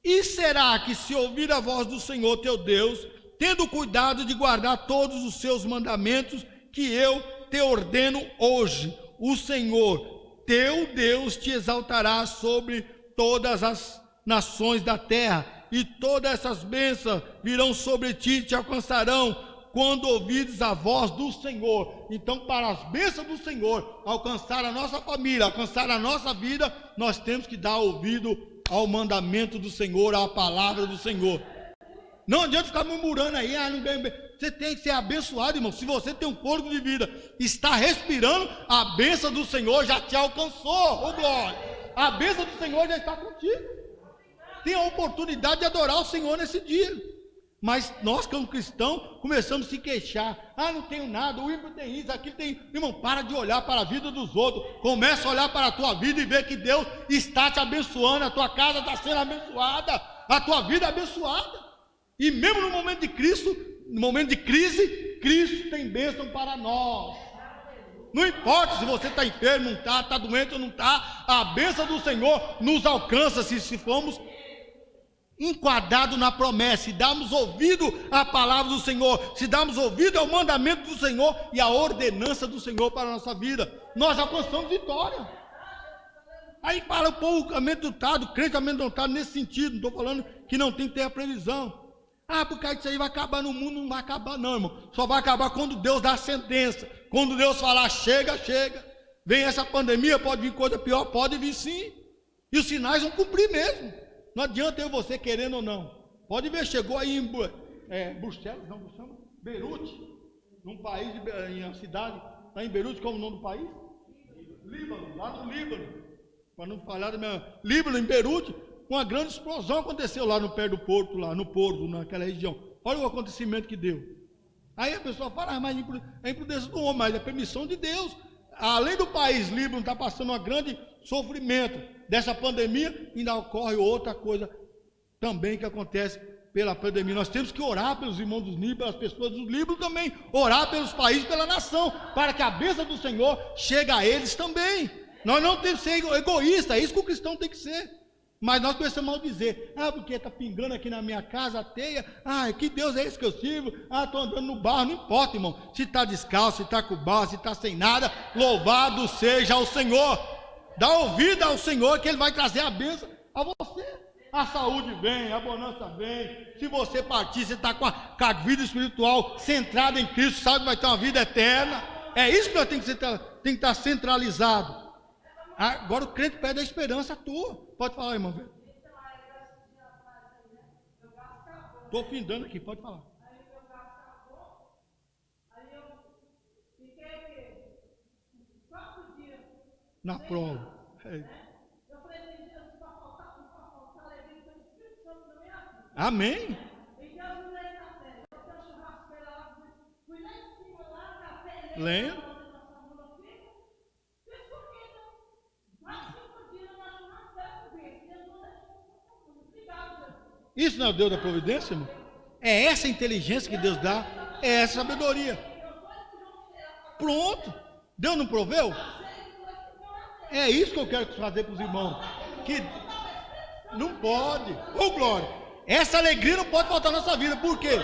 E será que, se ouvir a voz do Senhor teu Deus, tendo cuidado de guardar todos os seus mandamentos que eu te ordeno hoje, o Senhor teu Deus te exaltará sobre todas as nações da terra, e todas essas bênçãos virão sobre ti e te alcançarão quando ouvires a voz do Senhor. Então, para as bênçãos do Senhor alcançar a nossa família, alcançar a nossa vida, nós temos que dar ouvido ao mandamento do Senhor, à palavra do Senhor. Não adianta ficar murmurando aí, não ganho bem. Você tem que ser abençoado, irmão. Se você tem um fôlego de vida, está respirando, a bênção do Senhor já te alcançou, ô glória. A bênção do Senhor já está contigo. Tem a oportunidade de adorar o Senhor nesse dia. Mas nós, como cristãos, começamos a se queixar. Não tenho nada, o ímpio tem isso, aquilo tem... Irmão, para de olhar para a vida dos outros. Começa a olhar para a tua vida e ver que Deus está te abençoando. A tua casa está sendo abençoada. A tua vida é abençoada. E mesmo no momento de Cristo, no momento de crise, Cristo tem bênção para nós. Não importa se você está enfermo, não está doente ou não está, a bênção do Senhor nos alcança se formos enquadrados na promessa, se darmos ouvido à palavra do Senhor, se darmos ouvido ao mandamento do Senhor e à ordenança do Senhor para a nossa vida, nós alcançamos vitória. Aí fala o povo amedrontado, crente amedrontado nesse sentido, não estou falando que não tem que ter a previsão. Porque isso aí vai acabar no mundo, não vai acabar não, irmão. Só vai acabar quando Deus dá a sentença. Quando Deus falar, chega, chega. Vem essa pandemia, pode vir coisa pior, pode vir sim. E os sinais vão cumprir mesmo. Não adianta eu você querendo ou não. Pode ver, chegou aí em Bruxelas, não chama? Beirute, num país, em uma cidade, lá em Beirute, como o nome do país? Líbano, lá no Líbano. Para não falar do meu... Líbano, em Beirute. Uma grande explosão aconteceu lá no pé do porto, lá no porto, naquela região. Olha o acontecimento que deu. Aí a pessoa fala, mas é imprudência do homem, mas é permissão de Deus. Além do país Líbano estar passando um grande sofrimento dessa pandemia, ainda ocorre outra coisa também que acontece pela pandemia. Nós temos que orar pelos irmãos dos Líbanos, pelas pessoas dos Líbanos também, orar pelos países, pela nação, para que a bênção do Senhor chegue a eles também. Nós não temos que ser egoístas, é isso que o cristão tem que ser. Mas nós começamos a dizer, porque está pingando aqui na minha casa a teia, que Deus é esse que eu sirvo, estou andando no barro, não importa, irmão, se está descalço, se está com barro, se está sem nada, louvado seja o Senhor, dá ouvido ao Senhor que Ele vai trazer a bênção a você, a saúde vem, a bonança vem, se você partir, você está com a vida espiritual centrada em Cristo, sabe que vai ter uma vida eterna, é isso que nós temos que estar centralizado. Agora o crente pede a esperança tua. Pode falar, irmão. Estou findando aqui, pode falar. Na prova. Amém. Lembra? Isso não é o Deus da providência, irmão? É essa inteligência que Deus dá, é essa sabedoria. Pronto. Deus não proveu? É isso que eu quero fazer para os irmãos. Que não pode. Glória. Essa alegria não pode faltar na nossa vida. Por quê?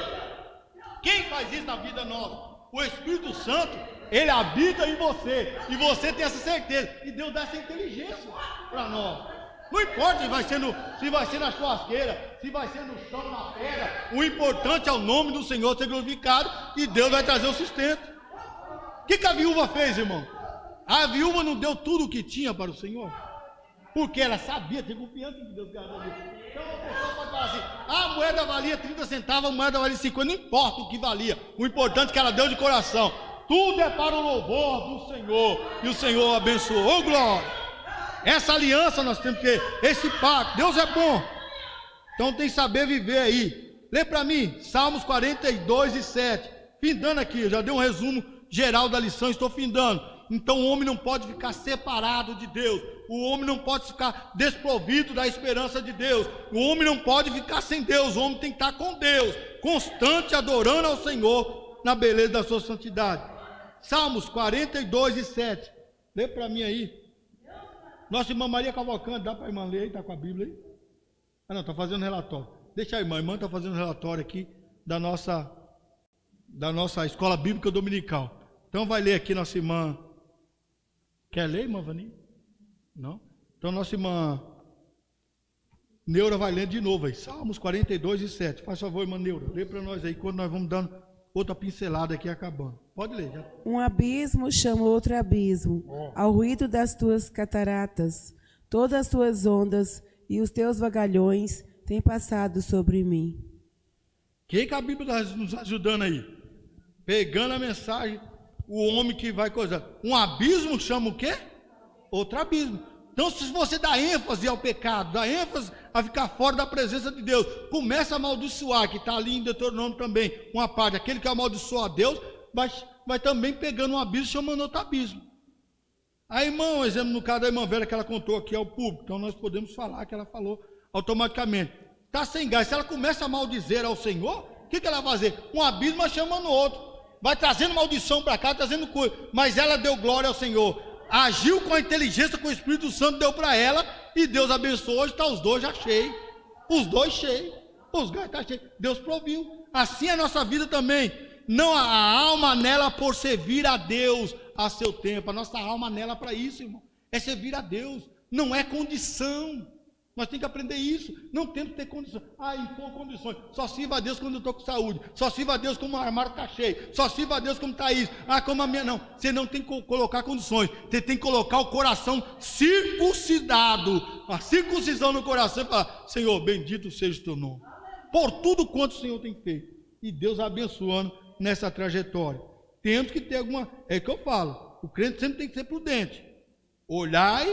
Quem faz isso na vida nossa? O Espírito Santo, ele habita em você. E você tem essa certeza. E Deus dá essa inteligência para nós. Não importa se vai ser na churrasqueira, se vai ser no chão, na pedra. O importante é o nome do Senhor ser glorificado e Deus vai trazer o sustento. O que a viúva fez, irmão? A viúva não deu tudo o que tinha para o Senhor? Porque ela sabia, tinha confiança em Deus. Então a pessoa pode falar assim: a moeda valia 30 centavos, a moeda valia 50, não importa o que valia. O importante é que ela deu de coração. Tudo é para o louvor do Senhor. E o Senhor abençoou. Ô, glória! Essa aliança nós temos que ter, esse pacto. Deus é bom. Então tem que saber viver aí. Lê para mim, Salmos 42 e 7. Findando aqui, eu já dei um resumo geral da lição, estou findando. Então o homem não pode ficar separado de Deus. O homem não pode ficar desprovido da esperança de Deus. O homem não pode ficar sem Deus. O homem tem que estar com Deus, constante, adorando ao Senhor na beleza da sua santidade. Salmos 42 e 7. Lê para mim aí. Nossa irmã Maria Cavalcante, dá para a irmã ler aí? Está com a Bíblia aí? Ah, não, está fazendo relatório. Deixa a irmã está fazendo relatório aqui da nossa escola bíblica dominical. Então vai ler aqui nossa irmã. Quer ler, irmã Vani? Não? Então nossa irmã Neura vai lendo de novo aí. Salmos 42 e 7. Faz favor, irmã Neura, lê para nós aí, quando nós vamos dando outra pincelada aqui acabando. Pode ler. Já. Um abismo chama outro abismo, ao ruído das tuas cataratas. Todas as tuas ondas e os teus vagalhões têm passado sobre mim. O que a Bíblia está nos ajudando aí? Pegando a mensagem, o homem que vai coisar. Um abismo chama o quê? Outro abismo. Então, se você dá ênfase ao pecado, dá ênfase a ficar fora da presença de Deus, começa a amaldiçoar, que está ali em Deuteronômio também, uma parte, aquele que amaldiçoa a Deus, vai também pegando um abismo, chamando outro abismo. A irmã, um exemplo no caso da irmã Vera, que ela contou aqui ao público, então nós podemos falar que ela falou automaticamente. Está sem gás, se ela começa a maldizer ao Senhor, o que ela vai fazer? Um abismo vai chamando outro, vai trazendo maldição para cá, trazendo coisa, mas ela deu glória ao Senhor, agiu com a inteligência que o Espírito Santo deu para ela, e Deus abençoou. Hoje está os dois já cheios, os dois cheios, os gás estão cheios, Deus proviu. Assim é a nossa vida também, não a alma nela por servir a Deus a seu tempo, a nossa alma nela para isso, irmão, é servir a Deus, não é condição. Nós temos que aprender isso. Não temos que ter condições. Impor condições. Só sirva a Deus quando eu estou com saúde. Só sirva a Deus como o armário está cheio. Só sirva a Deus como está isso. Como a minha. Não. Você não tem que colocar condições. Você tem que colocar o coração circuncidado. A circuncisão no coração e falar: Senhor, bendito seja o teu nome. Por tudo quanto o Senhor tem feito. E Deus abençoando nessa trajetória. Temos que ter alguma. É o que eu falo. O crente sempre tem que ser prudente. Olhai,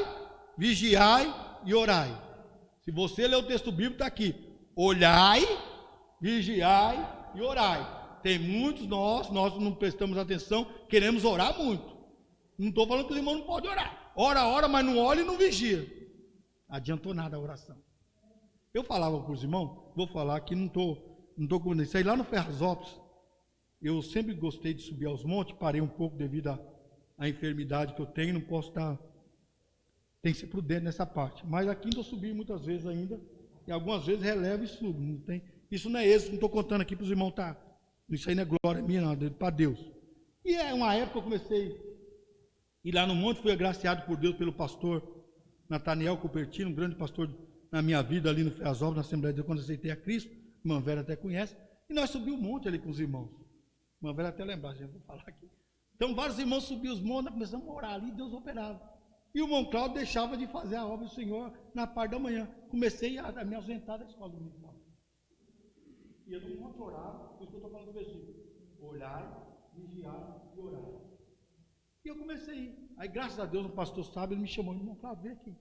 vigiai e orai. Se você ler o texto bíblico, está aqui: olhai, vigiai e orai. Tem muitos nós não prestamos atenção, queremos orar muito. Não estou falando que os irmãos não podem orar. Ora, mas não olha e não vigia. Adiantou nada a oração. Eu falava para os irmãos, vou falar que não estou com isso aí lá no Ferrazópolis. Eu sempre gostei de subir aos montes, parei um pouco devido à enfermidade que eu tenho, não posso estar. Tem que ser prudente nessa parte. Mas aqui eu subi muitas vezes ainda. E algumas vezes relevo e subo. Não tem, isso não é êxito, não estou contando aqui para os irmãos. Tá, isso aí não é glória minha, não, é para Deus. E é uma época que eu comecei a ir lá no monte, fui agraciado por Deus pelo pastor Nathaniel Cupertino, um grande pastor na minha vida ali no Ferrazópolis, na Assembleia de Deus, quando eu aceitei a Cristo. Irmã Vera até conhece. E nós subimos um monte ali com os irmãos. Irmã Vera até lembrar, já vou falar aqui. Então vários irmãos subiam os montes, nós começamos a orar ali, Deus operava. E o irmão Cláudio deixava de fazer a obra do Senhor na parte da manhã. Comecei a me ausentar da escola dominical. E eu não monte orava, por isso que eu estou falando do versículo. Olhai, vigiai e orai. E eu comecei a ir. Aí, graças a Deus, um pastor sábio, ele me chamou, irmão Cláudio, vem aqui.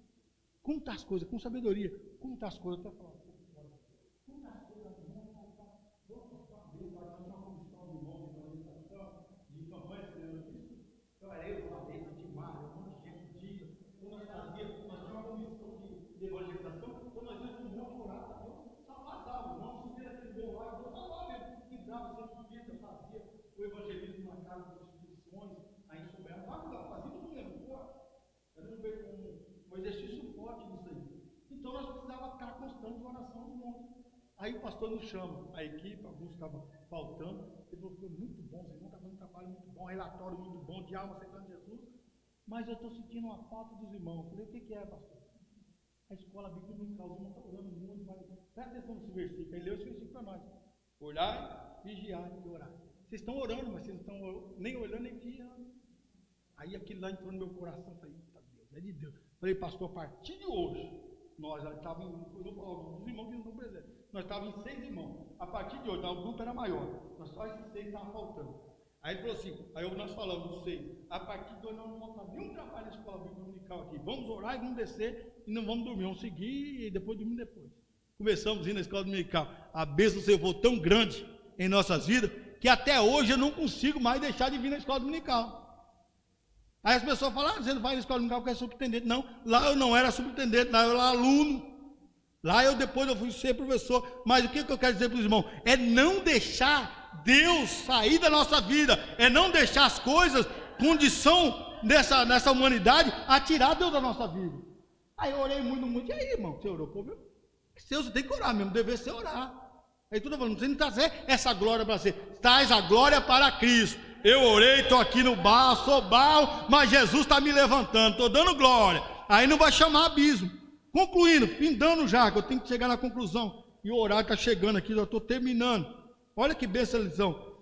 Como está as coisas? Com sabedoria. Como está as coisas? Eu estou falando. Como está as coisas? De campanha, então era eu, Valente, Timar, um monte de gente diga, nós tínhamos uma comissão de evangelização, então nós íamos um monte orar para Deus, salvar almas, não subir aquele bom lá, Deus salvar mesmo, que dava sempre vida, fazia o evangelismo na casa das instituições, aí souberam, fazia tudo mesmo, era um exercício forte nisso aí. Então nós precisávamos ficar constante de oração no monte. Aí o pastor nos chama, a equipe, alguns estavam faltando, ele falou: foi muito bom, os irmãos estão fazendo um trabalho muito bom, relatório muito bom, de alma aceitando Jesus, mas eu estou sentindo uma falta dos irmãos. Eu falei: o que é, pastor? A escola bíblica dominical, os irmãos estão orando muito, mas presta atenção nesse versículo, ele leu esse versículo para nós: olhar, vigiar e orar. Vocês estão orando, mas vocês não estão nem olhando nem vigiando. Aí aquilo lá entrou no meu coração, falei, eita Deus, é de Deus. Falei, pastor, a partir de hoje, nós estávamos, os irmãos que não estão presentes, nós estávamos em 6 irmãos. A partir de hoje, o grupo era maior, nós só esses 6 estavam faltando. Aí ele falou assim, aí nós falamos dos 6, a partir de hoje nós não vamos fazer nenhum trabalho na escola bíblica dominical aqui. Vamos orar e vamos descer e não vamos dormir, vamos seguir e depois dormir depois. Começamos a ir na escola dominical. A bênção do Senhor foi tão grande em nossas vidas que até hoje eu não consigo mais deixar de vir na escola dominical. Aí as pessoas falam, você não vai na escola dominical porque é superintendente. Não, lá eu não era superintendente, lá eu era aluno. Lá depois eu fui ser professor. Mas o que eu quero dizer para os irmãos? É não deixar Deus sair da nossa vida. É não deixar as coisas, condição nessa humanidade, a tirar Deus da nossa vida. Aí eu orei muito. E aí, irmão, você orou por mim? Você tem que orar mesmo, dever ser orar. Aí tudo falando, você não trazer essa glória para você. Traz a glória para Cristo. Eu orei, estou aqui no bar, sou Baal, mas Jesus está me levantando, estou dando glória. Aí não vai chamar abismo. Concluindo, findando já, que eu tenho que chegar na conclusão. E o horário está chegando aqui, já estou terminando. Olha que bênção a lição.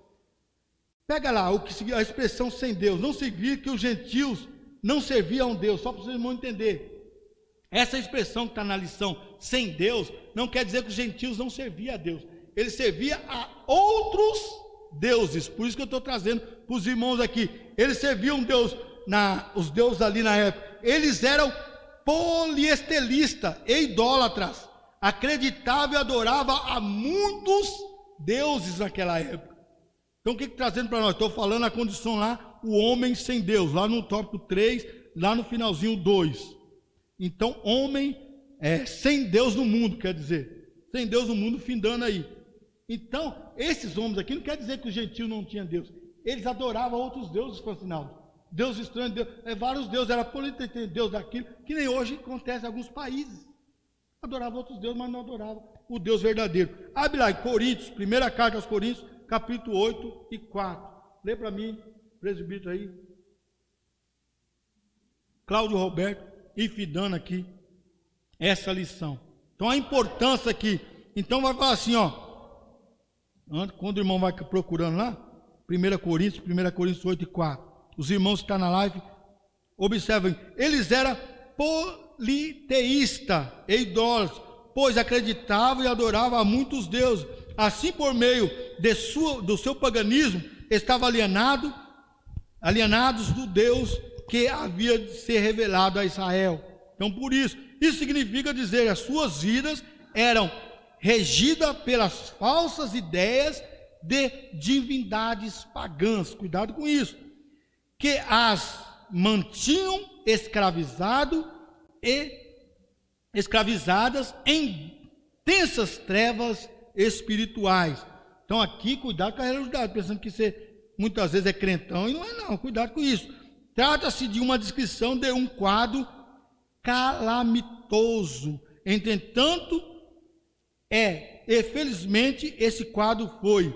Pega lá a expressão sem Deus. Não significa que os gentios não serviam a um Deus, só para vocês vão entender. Essa expressão que está na lição, sem Deus, não quer dizer que os gentios não serviam a Deus. Eles serviam a outros deuses. Por isso que eu estou trazendo para os irmãos aqui. Eles serviam Deus, os deuses ali na época. Eles eram poliestelistas e idólatras. Acreditavam e adoravam a muitos deuses naquela época. Então o que trazendo para nós? Estou falando a condição lá, o homem sem Deus. Lá no tópico 3, lá no finalzinho 2. Então, homem sem Deus no mundo, quer dizer. Sem Deus no mundo, findando aí. Então, esses homens aqui não quer dizer que os gentios não tinham Deus. Eles adoravam outros deuses, fascinados. Deus estranho, vários deuses, era politeísta, Deus daquilo, que nem hoje acontece em alguns países. Adoravam outros deuses, mas não adoravam o Deus verdadeiro. Abre lá em Coríntios, primeira carta aos Coríntios, capítulo 8 e 4. Lê para mim, presbítero aí. Cláudio Roberto, e fidando aqui essa lição. Então a importância aqui. Então vai falar assim, ó. Quando o irmão vai procurando lá, 1 Coríntios 8 e 4. Os irmãos que estão na live, observem, eles eram politeístas e idólatras, pois acreditavam e adoravam a muitos deuses. Assim, por meio do seu paganismo, estavam alienados do Deus que havia de ser revelado a Israel. Então, por isso significa dizer que as suas vidas eram regidas pelas falsas ideias de divindades pagãs. Cuidado com isso. Que as mantinham escravizadas em tensas trevas espirituais. Então aqui, cuidado com a religiosidade, pensando que você muitas vezes é crentão, e não é não, cuidado com isso. Trata-se de uma descrição de um quadro calamitoso. Entretanto, infelizmente, esse quadro foi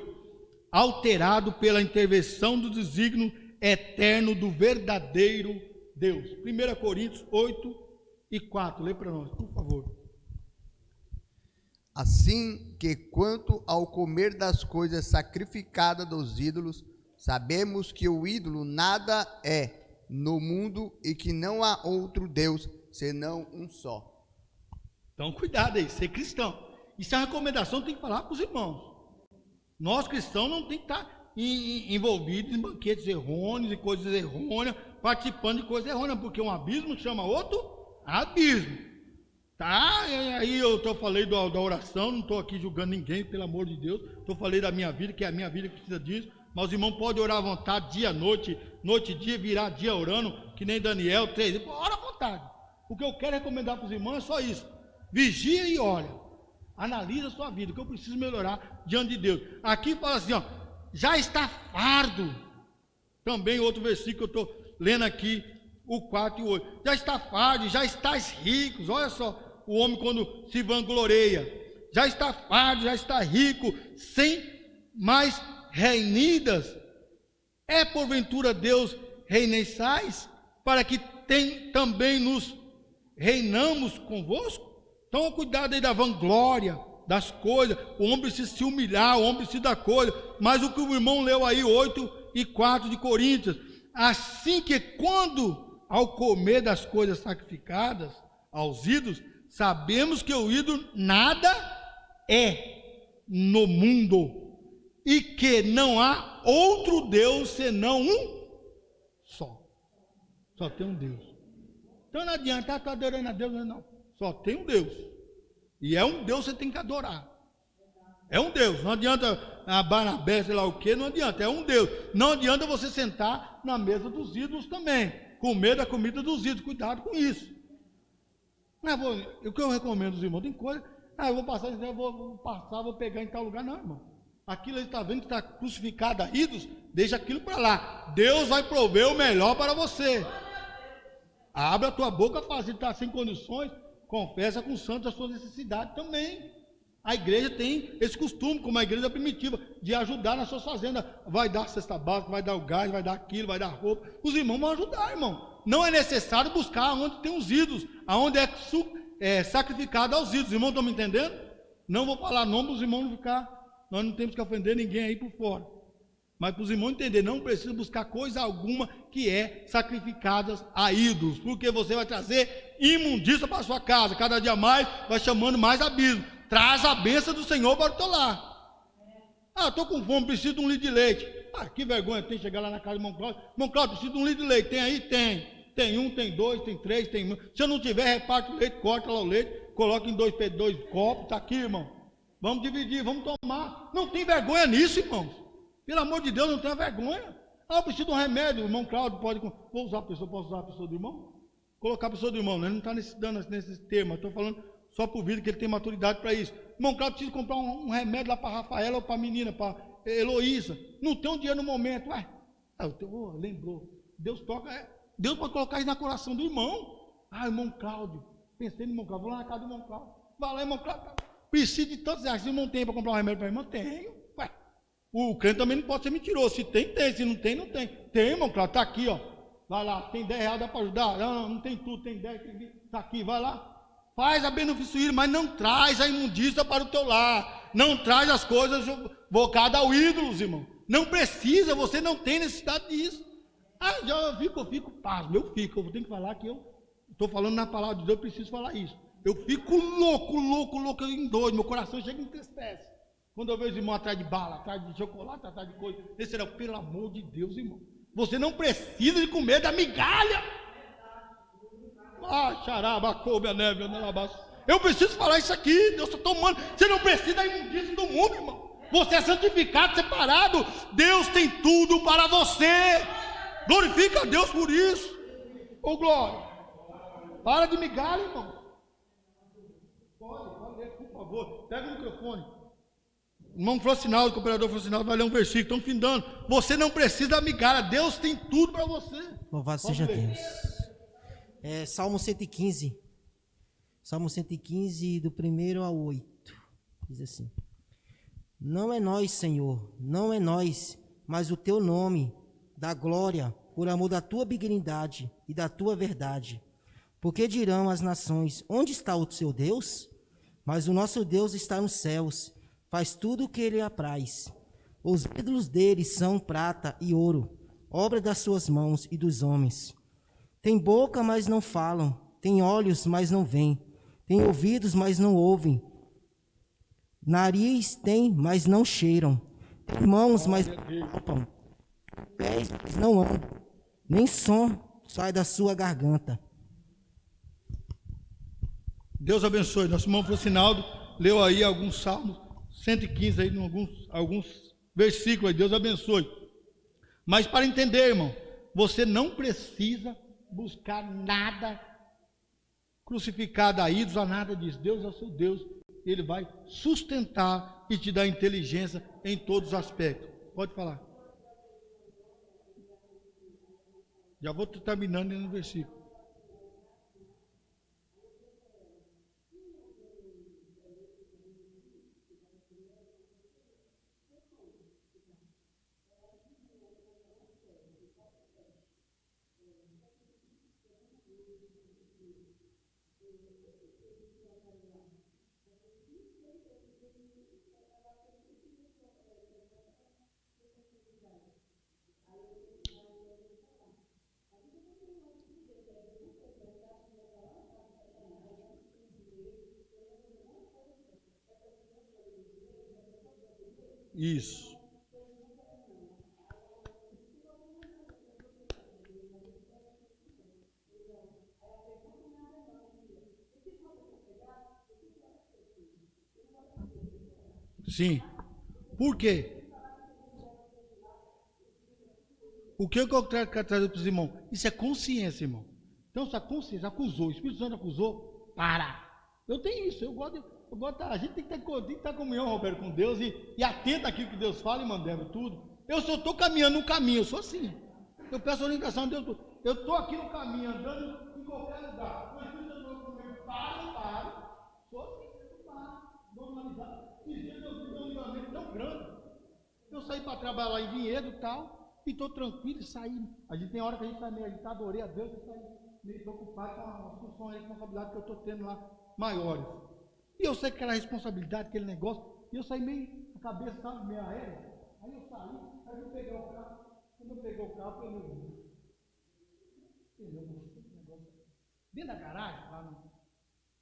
alterado pela intervenção do desígnio eterno do verdadeiro Deus. 1 Coríntios 8 e 4. Lê para nós, por favor. Assim que quanto ao comer das coisas sacrificadas dos ídolos, sabemos que o ídolo nada é no mundo e que não há outro Deus senão um só. Então cuidado aí, ser cristão. Isso é uma recomendação, tem que falar para os irmãos. Nós cristãos não tem que estar envolvidos em banquetes errôneos e coisas errôneas, participando de coisas errôneas, porque um abismo chama outro abismo. Tá? Aí eu falei da oração, não estou aqui julgando ninguém, pelo amor de Deus. Falei da minha vida, que é a minha vida que precisa disso. Mas os irmãos podem orar à vontade, dia, noite e dia, virar dia orando, que nem Daniel, 3 dias. Ora à vontade. O que eu quero recomendar para os irmãos é só isso. Vigia e olha. Analisa a sua vida, que eu preciso melhorar diante de Deus. Aqui fala assim, ó, já está fardo. Também outro versículo que eu estou lendo aqui, o 4 e o 8. Já está fardo, já estás ricos. Olha só, o homem quando se vangloria. Já está fardo, já está rico, sem mais reunidas. É porventura Deus reineçais, para que também nos reinamos convosco? Então cuidado aí da vanglória, das coisas. O homem precisa se humilhar, o homem precisa da coisa. Mas o que o irmão leu aí, 8 e 4 de Coríntios, assim que quando ao comer das coisas sacrificadas aos ídolos, sabemos que o ídolo nada é no mundo e que não há outro Deus senão um só. Só tem um Deus. Então não adianta estar adorando a Deus, não. Só tem um Deus. E é um Deus que você tem que adorar. É um Deus. Não adianta a Barnabé, sei lá o que, não adianta. É um Deus. Não adianta você sentar na mesa dos ídolos também. Comer da comida dos ídolos. Cuidado com isso. O que eu recomendo aos irmãos, tem coisa, eu vou passar, vou pegar em tal lugar, não, irmão. Aquilo ele está vendo que está crucificado a ídolos, deixa aquilo para lá. Deus vai prover o melhor para você. Abre a tua boca, se está sem condições, confessa com os santos a sua necessidade também. A igreja tem esse costume, como a igreja primitiva, de ajudar nas suas fazendas. Vai dar cesta básica, vai dar o gás, vai dar aquilo, vai dar roupa. Os irmãos vão ajudar, irmão. Não é necessário buscar onde tem os ídolos, aonde é sacrificado aos ídolos. Os irmãos estão me entendendo? Não vou falar nome dos irmãos não ficar. Nós não temos que ofender ninguém aí por fora. Mas para os irmãos entenderem, não precisa buscar coisa alguma que é sacrificada a ídolos, porque você vai trazer imundícia para a sua casa. Cada dia mais vai chamando mais abismo. Traz a bênção do Senhor para o teu lar. Estou com fome, preciso de um litro de leite. Que vergonha tem chegar lá na casa do irmão Cláudio. Irmão Cláudio, preciso de um litro de leite. Tem aí? Tem. Tem um, tem dois, tem três, tem... Se eu não tiver, reparte o leite, corta lá o leite, coloca em dois copos, está aqui, irmão. Vamos dividir, vamos tomar. Não tem vergonha nisso, irmãos. Pelo amor de Deus, não tenha vergonha. Eu preciso de um remédio. O irmão Cláudio pode... Vou usar a pessoa, posso usar a pessoa do irmão? Colocar a pessoa do irmão, né? Ele não está dando nesse tema, estou falando só por vida que ele tem maturidade para isso. Irmão Cláudio precisa comprar um remédio lá para a Rafaela ou para a menina, para Heloísa. Não tem um dia no momento. Lembrou. Deus toca... Deus pode colocar isso no coração do irmão. Irmão Cláudio, pensei no irmão Cláudio, vou lá na casa do irmão Cláudio. Vai lá, irmão Cláudio, preciso de tantos reais. Se o irmão tem para comprar um remédio para o irmão, tenho. O crente também não pode ser mentiroso. Se tem, tem. Se não tem, não tem. Tem, irmão Cláudio, está aqui, ó. Vai lá, tem 10 reais, dá para ajudar. Não tem tudo, tem 10, tem 20. Está aqui, vai lá. Faz a benefício, mas não traz a imundícia para o teu lar. Não traz as coisas vocadas ao ídolos, irmão. Não precisa, você não tem necessidade disso. Eu fico, pasmo, eu tenho que falar que eu estou falando na palavra de Deus, eu preciso falar isso. Eu fico louco, em doido, meu coração chega e entristece. Quando eu vejo os irmãos atrás de bala, atrás de chocolate, atrás de coisa, pelo amor de Deus, irmão. Você não precisa de comer da migalha. Xaraba, coube a neve, eu preciso falar isso aqui, Deus está tomando. Você não precisa da imundícia do mundo, irmão. Você é santificado, separado. Deus tem tudo para você. Glorifica a Deus por isso. Glória. Para de migalha, irmão. Pode ler, por favor. Pega o microfone. O irmão Francinaldo, o cooperador Francinaldo, vai ler um versículo. Estão findando. Você não precisa da migalha. Deus tem tudo para você. Louvado seja Deus. Salmo 115. Salmo 115, do 1 ao 8. Diz assim: Não é nós, Senhor, não é nós, mas o teu nome da glória, por amor da tua benignidade e da tua verdade. Porque dirão as nações: onde está o seu Deus? Mas o nosso Deus está nos céus, faz tudo o que ele apraz. Os ídolos deles são prata e ouro, obra das suas mãos e dos homens. Tem boca, mas não falam, tem olhos, mas não veem, tem ouvidos, mas não ouvem, nariz tem, mas não cheiram, tem mãos, mas não palpam, pés, mas não andam, nem som sai da sua garganta. Deus abençoe. Nosso irmão Francinaldo leu aí alguns salmos, 115 aí, alguns versículos aí. Deus abençoe. Mas para entender, irmão, você não precisa buscar nada crucificado a ídolos, a nada disso. Deus é o seu Deus. Ele vai sustentar e te dar inteligência em todos os aspectos. Pode falar. Já vou terminando no versículo. Isso. Sim. Por quê? O que eu quero trazer para os irmãos? Isso é consciência, irmão. Então, se a consciência acusou, o Espírito Santo acusou, para. Eu tenho isso, eu gosto a gente tem que estar em comunhão, Roberto, com Deus e atento àquilo que Deus fala e mandando tudo. Eu só estou caminhando no caminho, eu sou assim. Eu peço orientação de Deus. Eu estou aqui no caminho, andando em qualquer lugar. O Espírito Santo comigo, para. Sou assim, para. Normalizado. Esses dias eu tive um livramento tão grande. Eu saí para trabalhar lá em Vinhedo e tal, e estou tranquilo e saí. A gente tem hora que a gente está meio agitado, orei a Deus, e saí meio preocupado com a função e a responsabilidade que eu estou tendo lá maiores. E eu sei que aquela responsabilidade, aquele negócio, e eu saí meio, a cabeça estava meio aérea. Aí eu saí, aí eu peguei o carro. Quando eu peguei o carro, pneu negócio dentro da garagem, lá no...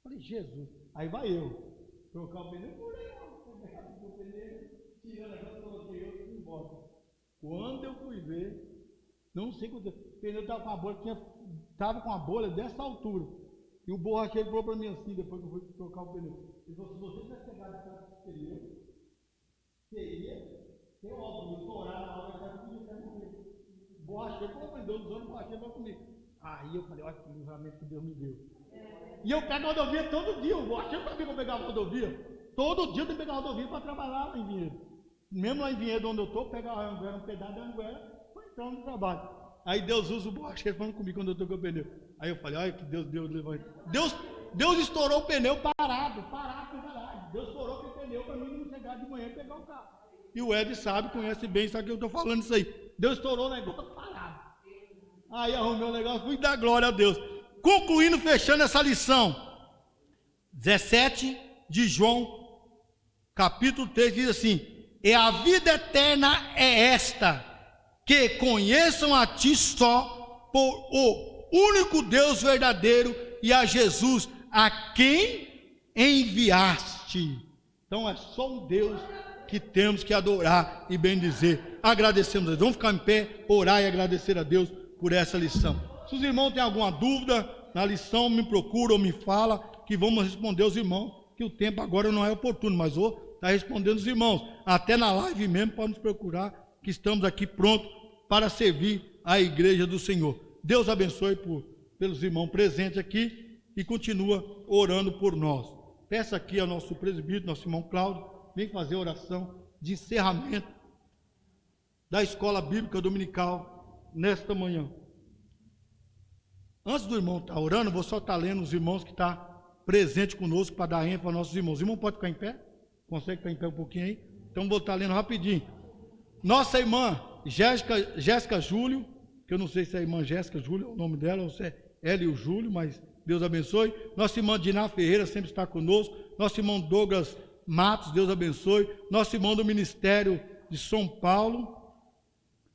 Falei, Jesus, aí vai eu trocar o pneu, o pneu, tirando agora, coloquei eu e fui embora. Quando eu fui ver, não sei quanto, o pneu estava com a bolha, estava com a bolha dessa altura. E o borracheiro falou para mim assim, depois que eu fui trocar o pneu. Ele falou, se você tivesse pegado esse pneu, seria ter óbvio, estourar na hora que eu podia morrer. O borracheiro falou para mim, Deus usando o borracheiro para comigo. Aí eu falei, olha que livramento que Deus me deu. E eu pego a rodovia todo dia, o borracheiro sabia que eu pegava a rodovia. Todo dia eu tenho que pegar a rodovia para trabalhar lá em Vinhedo. Mesmo lá em Vinhedo, onde eu estou, pegar a Anguera, um pedaço da Anguera, foi entrando no trabalho. Aí Deus usa o borracheiro falando comigo quando eu estou com o pneu. Aí eu falei, olha que Deus levou. Deus estourou o pneu parado com garagem. Deus estourou o pneu para mim não chegar de manhã e pegar o carro. E o Ed sabe, conhece bem, sabe que eu estou falando isso aí. Deus estourou o negócio parado. Aí arrumei o negócio, fui dar glória a Deus. Concluindo, fechando essa lição. 17 de João, capítulo 3, diz assim: e a vida eterna é esta, que conheçam a ti só, por o único Deus verdadeiro, e a Jesus, a quem enviaste. Então é só um Deus que temos que adorar e bendizer. Agradecemos a Deus. Vamos ficar em pé, orar e agradecer a Deus por essa lição. Se os irmãos têm alguma dúvida na lição, me procura ou me fala, que vamos responder aos irmãos, que o tempo agora não é oportuno, mas vou estar respondendo os irmãos. Até na live mesmo, pode nos procurar, que estamos aqui prontos para servir a igreja do Senhor. Deus abençoe pelos irmãos presentes aqui e continua orando por nós. Peço aqui ao nosso presbítero, nosso irmão Cláudio, vem fazer a oração de encerramento da Escola Bíblica Dominical nesta manhã. Antes do irmão estar orando, vou só estar lendo os irmãos que estão presentes conosco para dar ênfase aos nossos irmãos. Os irmãos podem ficar em pé? Consegue ficar em pé um pouquinho aí? Então vou estar lendo rapidinho. Nossa irmã Jéssica Júlio, que eu não sei se é a irmã Jéssica Júlio, é o nome dela, ou se é ela e o Júlio, mas Deus abençoe. Nossa irmã Diná Ferreira sempre está conosco. Nosso irmão Douglas Matos, Deus abençoe. Nosso irmão do Ministério de São Paulo,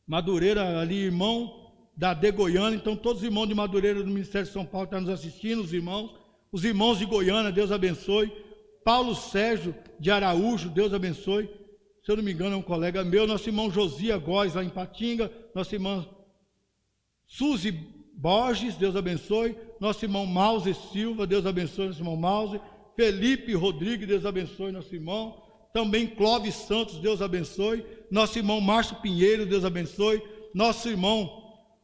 Madureira ali, irmão da de Goiânia. Então todos os irmãos de Madureira do Ministério de São Paulo estão nos assistindo, os irmãos de Goiânia, Deus abençoe. Paulo Sérgio de Araújo, Deus abençoe. Se eu não me engano é um colega meu. Nosso irmão Josias Góes lá em Patinga. Nossa irmã Suzy Borges, Deus abençoe. Nosso irmão Mause Silva, Deus abençoe nosso irmão Mause. Felipe Rodrigues, Deus abençoe nosso irmão. Também Clóvis Santos, Deus abençoe. Nosso irmão Márcio Pinheiro, Deus abençoe. Nosso irmão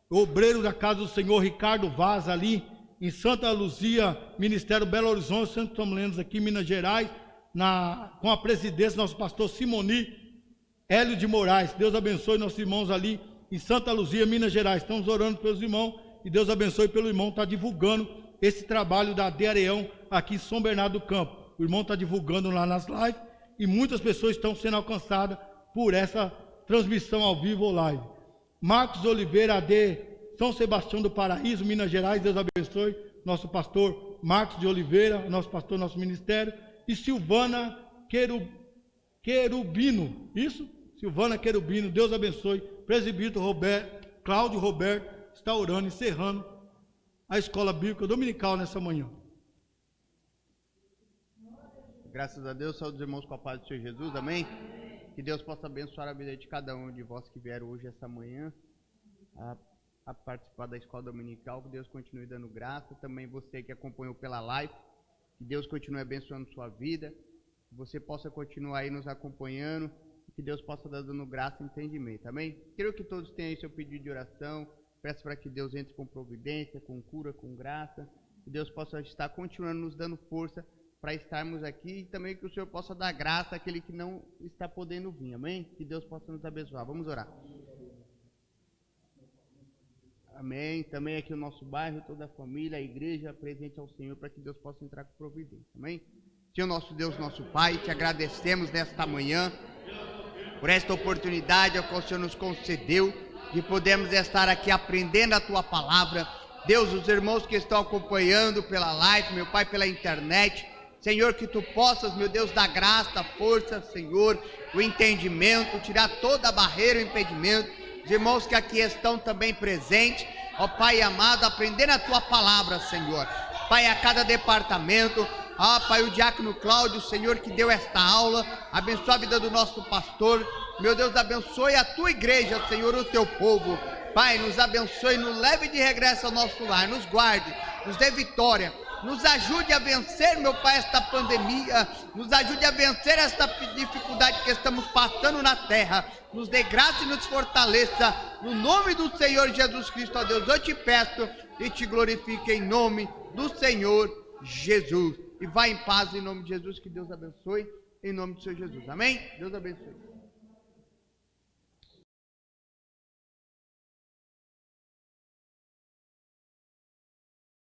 obreiro da casa do Senhor, Ricardo Vaz, ali em Santa Luzia, Ministério Belo Horizonte, Santo Tom Lendas, aqui em Minas Gerais, com a presidência do nosso pastor Simoni Hélio de Moraes. Deus abençoe nossos irmãos ali em Santa Luzia, Minas Gerais. Estamos orando pelos irmãos e Deus abençoe pelo irmão que está divulgando esse trabalho da De Areão aqui em São Bernardo do Campo. O irmão está divulgando lá nas lives e muitas pessoas estão sendo alcançadas por essa transmissão ao vivo ou live. Marcos Oliveira, de São Sebastião do Paraíso, Minas Gerais, Deus abençoe nosso pastor Marcos de Oliveira, nosso pastor, nosso ministério. E Silvana Querubino, isso? Silvana Querubino, Deus abençoe. Presbítero Cláudio Roberto está orando, encerrando a Escola Bíblica Dominical nessa manhã. Graças a Deus, saúde dos irmãos com a paz do Senhor Jesus, amém? Que Deus possa abençoar a vida de cada um de vós que vieram hoje, essa manhã, a participar da escola dominical. Que Deus continue dando graça. Também você que acompanhou pela live, que Deus continue abençoando sua vida. Que você possa continuar aí nos acompanhando. Que Deus possa dar dando graça e entendimento. Amém? Creio que todos têm aí seu pedido de oração. Peço para que Deus entre com providência, com cura, com graça. Que Deus possa estar continuando nos dando força para estarmos aqui. E também que o Senhor possa dar graça àquele que não está podendo vir. Amém? Que Deus possa nos abençoar. Vamos orar. Amém. Também aqui o nosso bairro, toda a família, a igreja, presente ao Senhor, para que Deus possa entrar com providência. Amém? Senhor nosso Deus, nosso Pai, te agradecemos nesta manhã por esta oportunidade a qual o Senhor nos concedeu de podermos estar aqui aprendendo a Tua Palavra. Deus, os irmãos que estão acompanhando pela live, meu Pai, pela internet, Senhor, que Tu possas, meu Deus, dar graça, força, Senhor, o entendimento, tirar toda a barreira, o impedimento. Os irmãos que aqui estão também presentes, ó Pai amado, aprendendo a Tua Palavra, Senhor. Pai, a cada departamento, Pai, o diácono Cláudio, Senhor, que deu esta aula, abençoa a vida do nosso pastor, meu Deus, abençoe a Tua igreja, Senhor, o Teu povo. Pai, nos abençoe, nos leve de regresso ao nosso lar, nos guarde, nos dê vitória, nos ajude a vencer, meu Pai, esta pandemia, nos ajude a vencer esta dificuldade que estamos passando na terra, nos dê graça e nos fortaleça, no nome do Senhor Jesus Cristo, ó Deus, eu te peço e te glorifico em nome do Senhor Jesus. E vá em paz em nome de Jesus, que Deus abençoe, em nome do Senhor Jesus. Amém? Deus abençoe.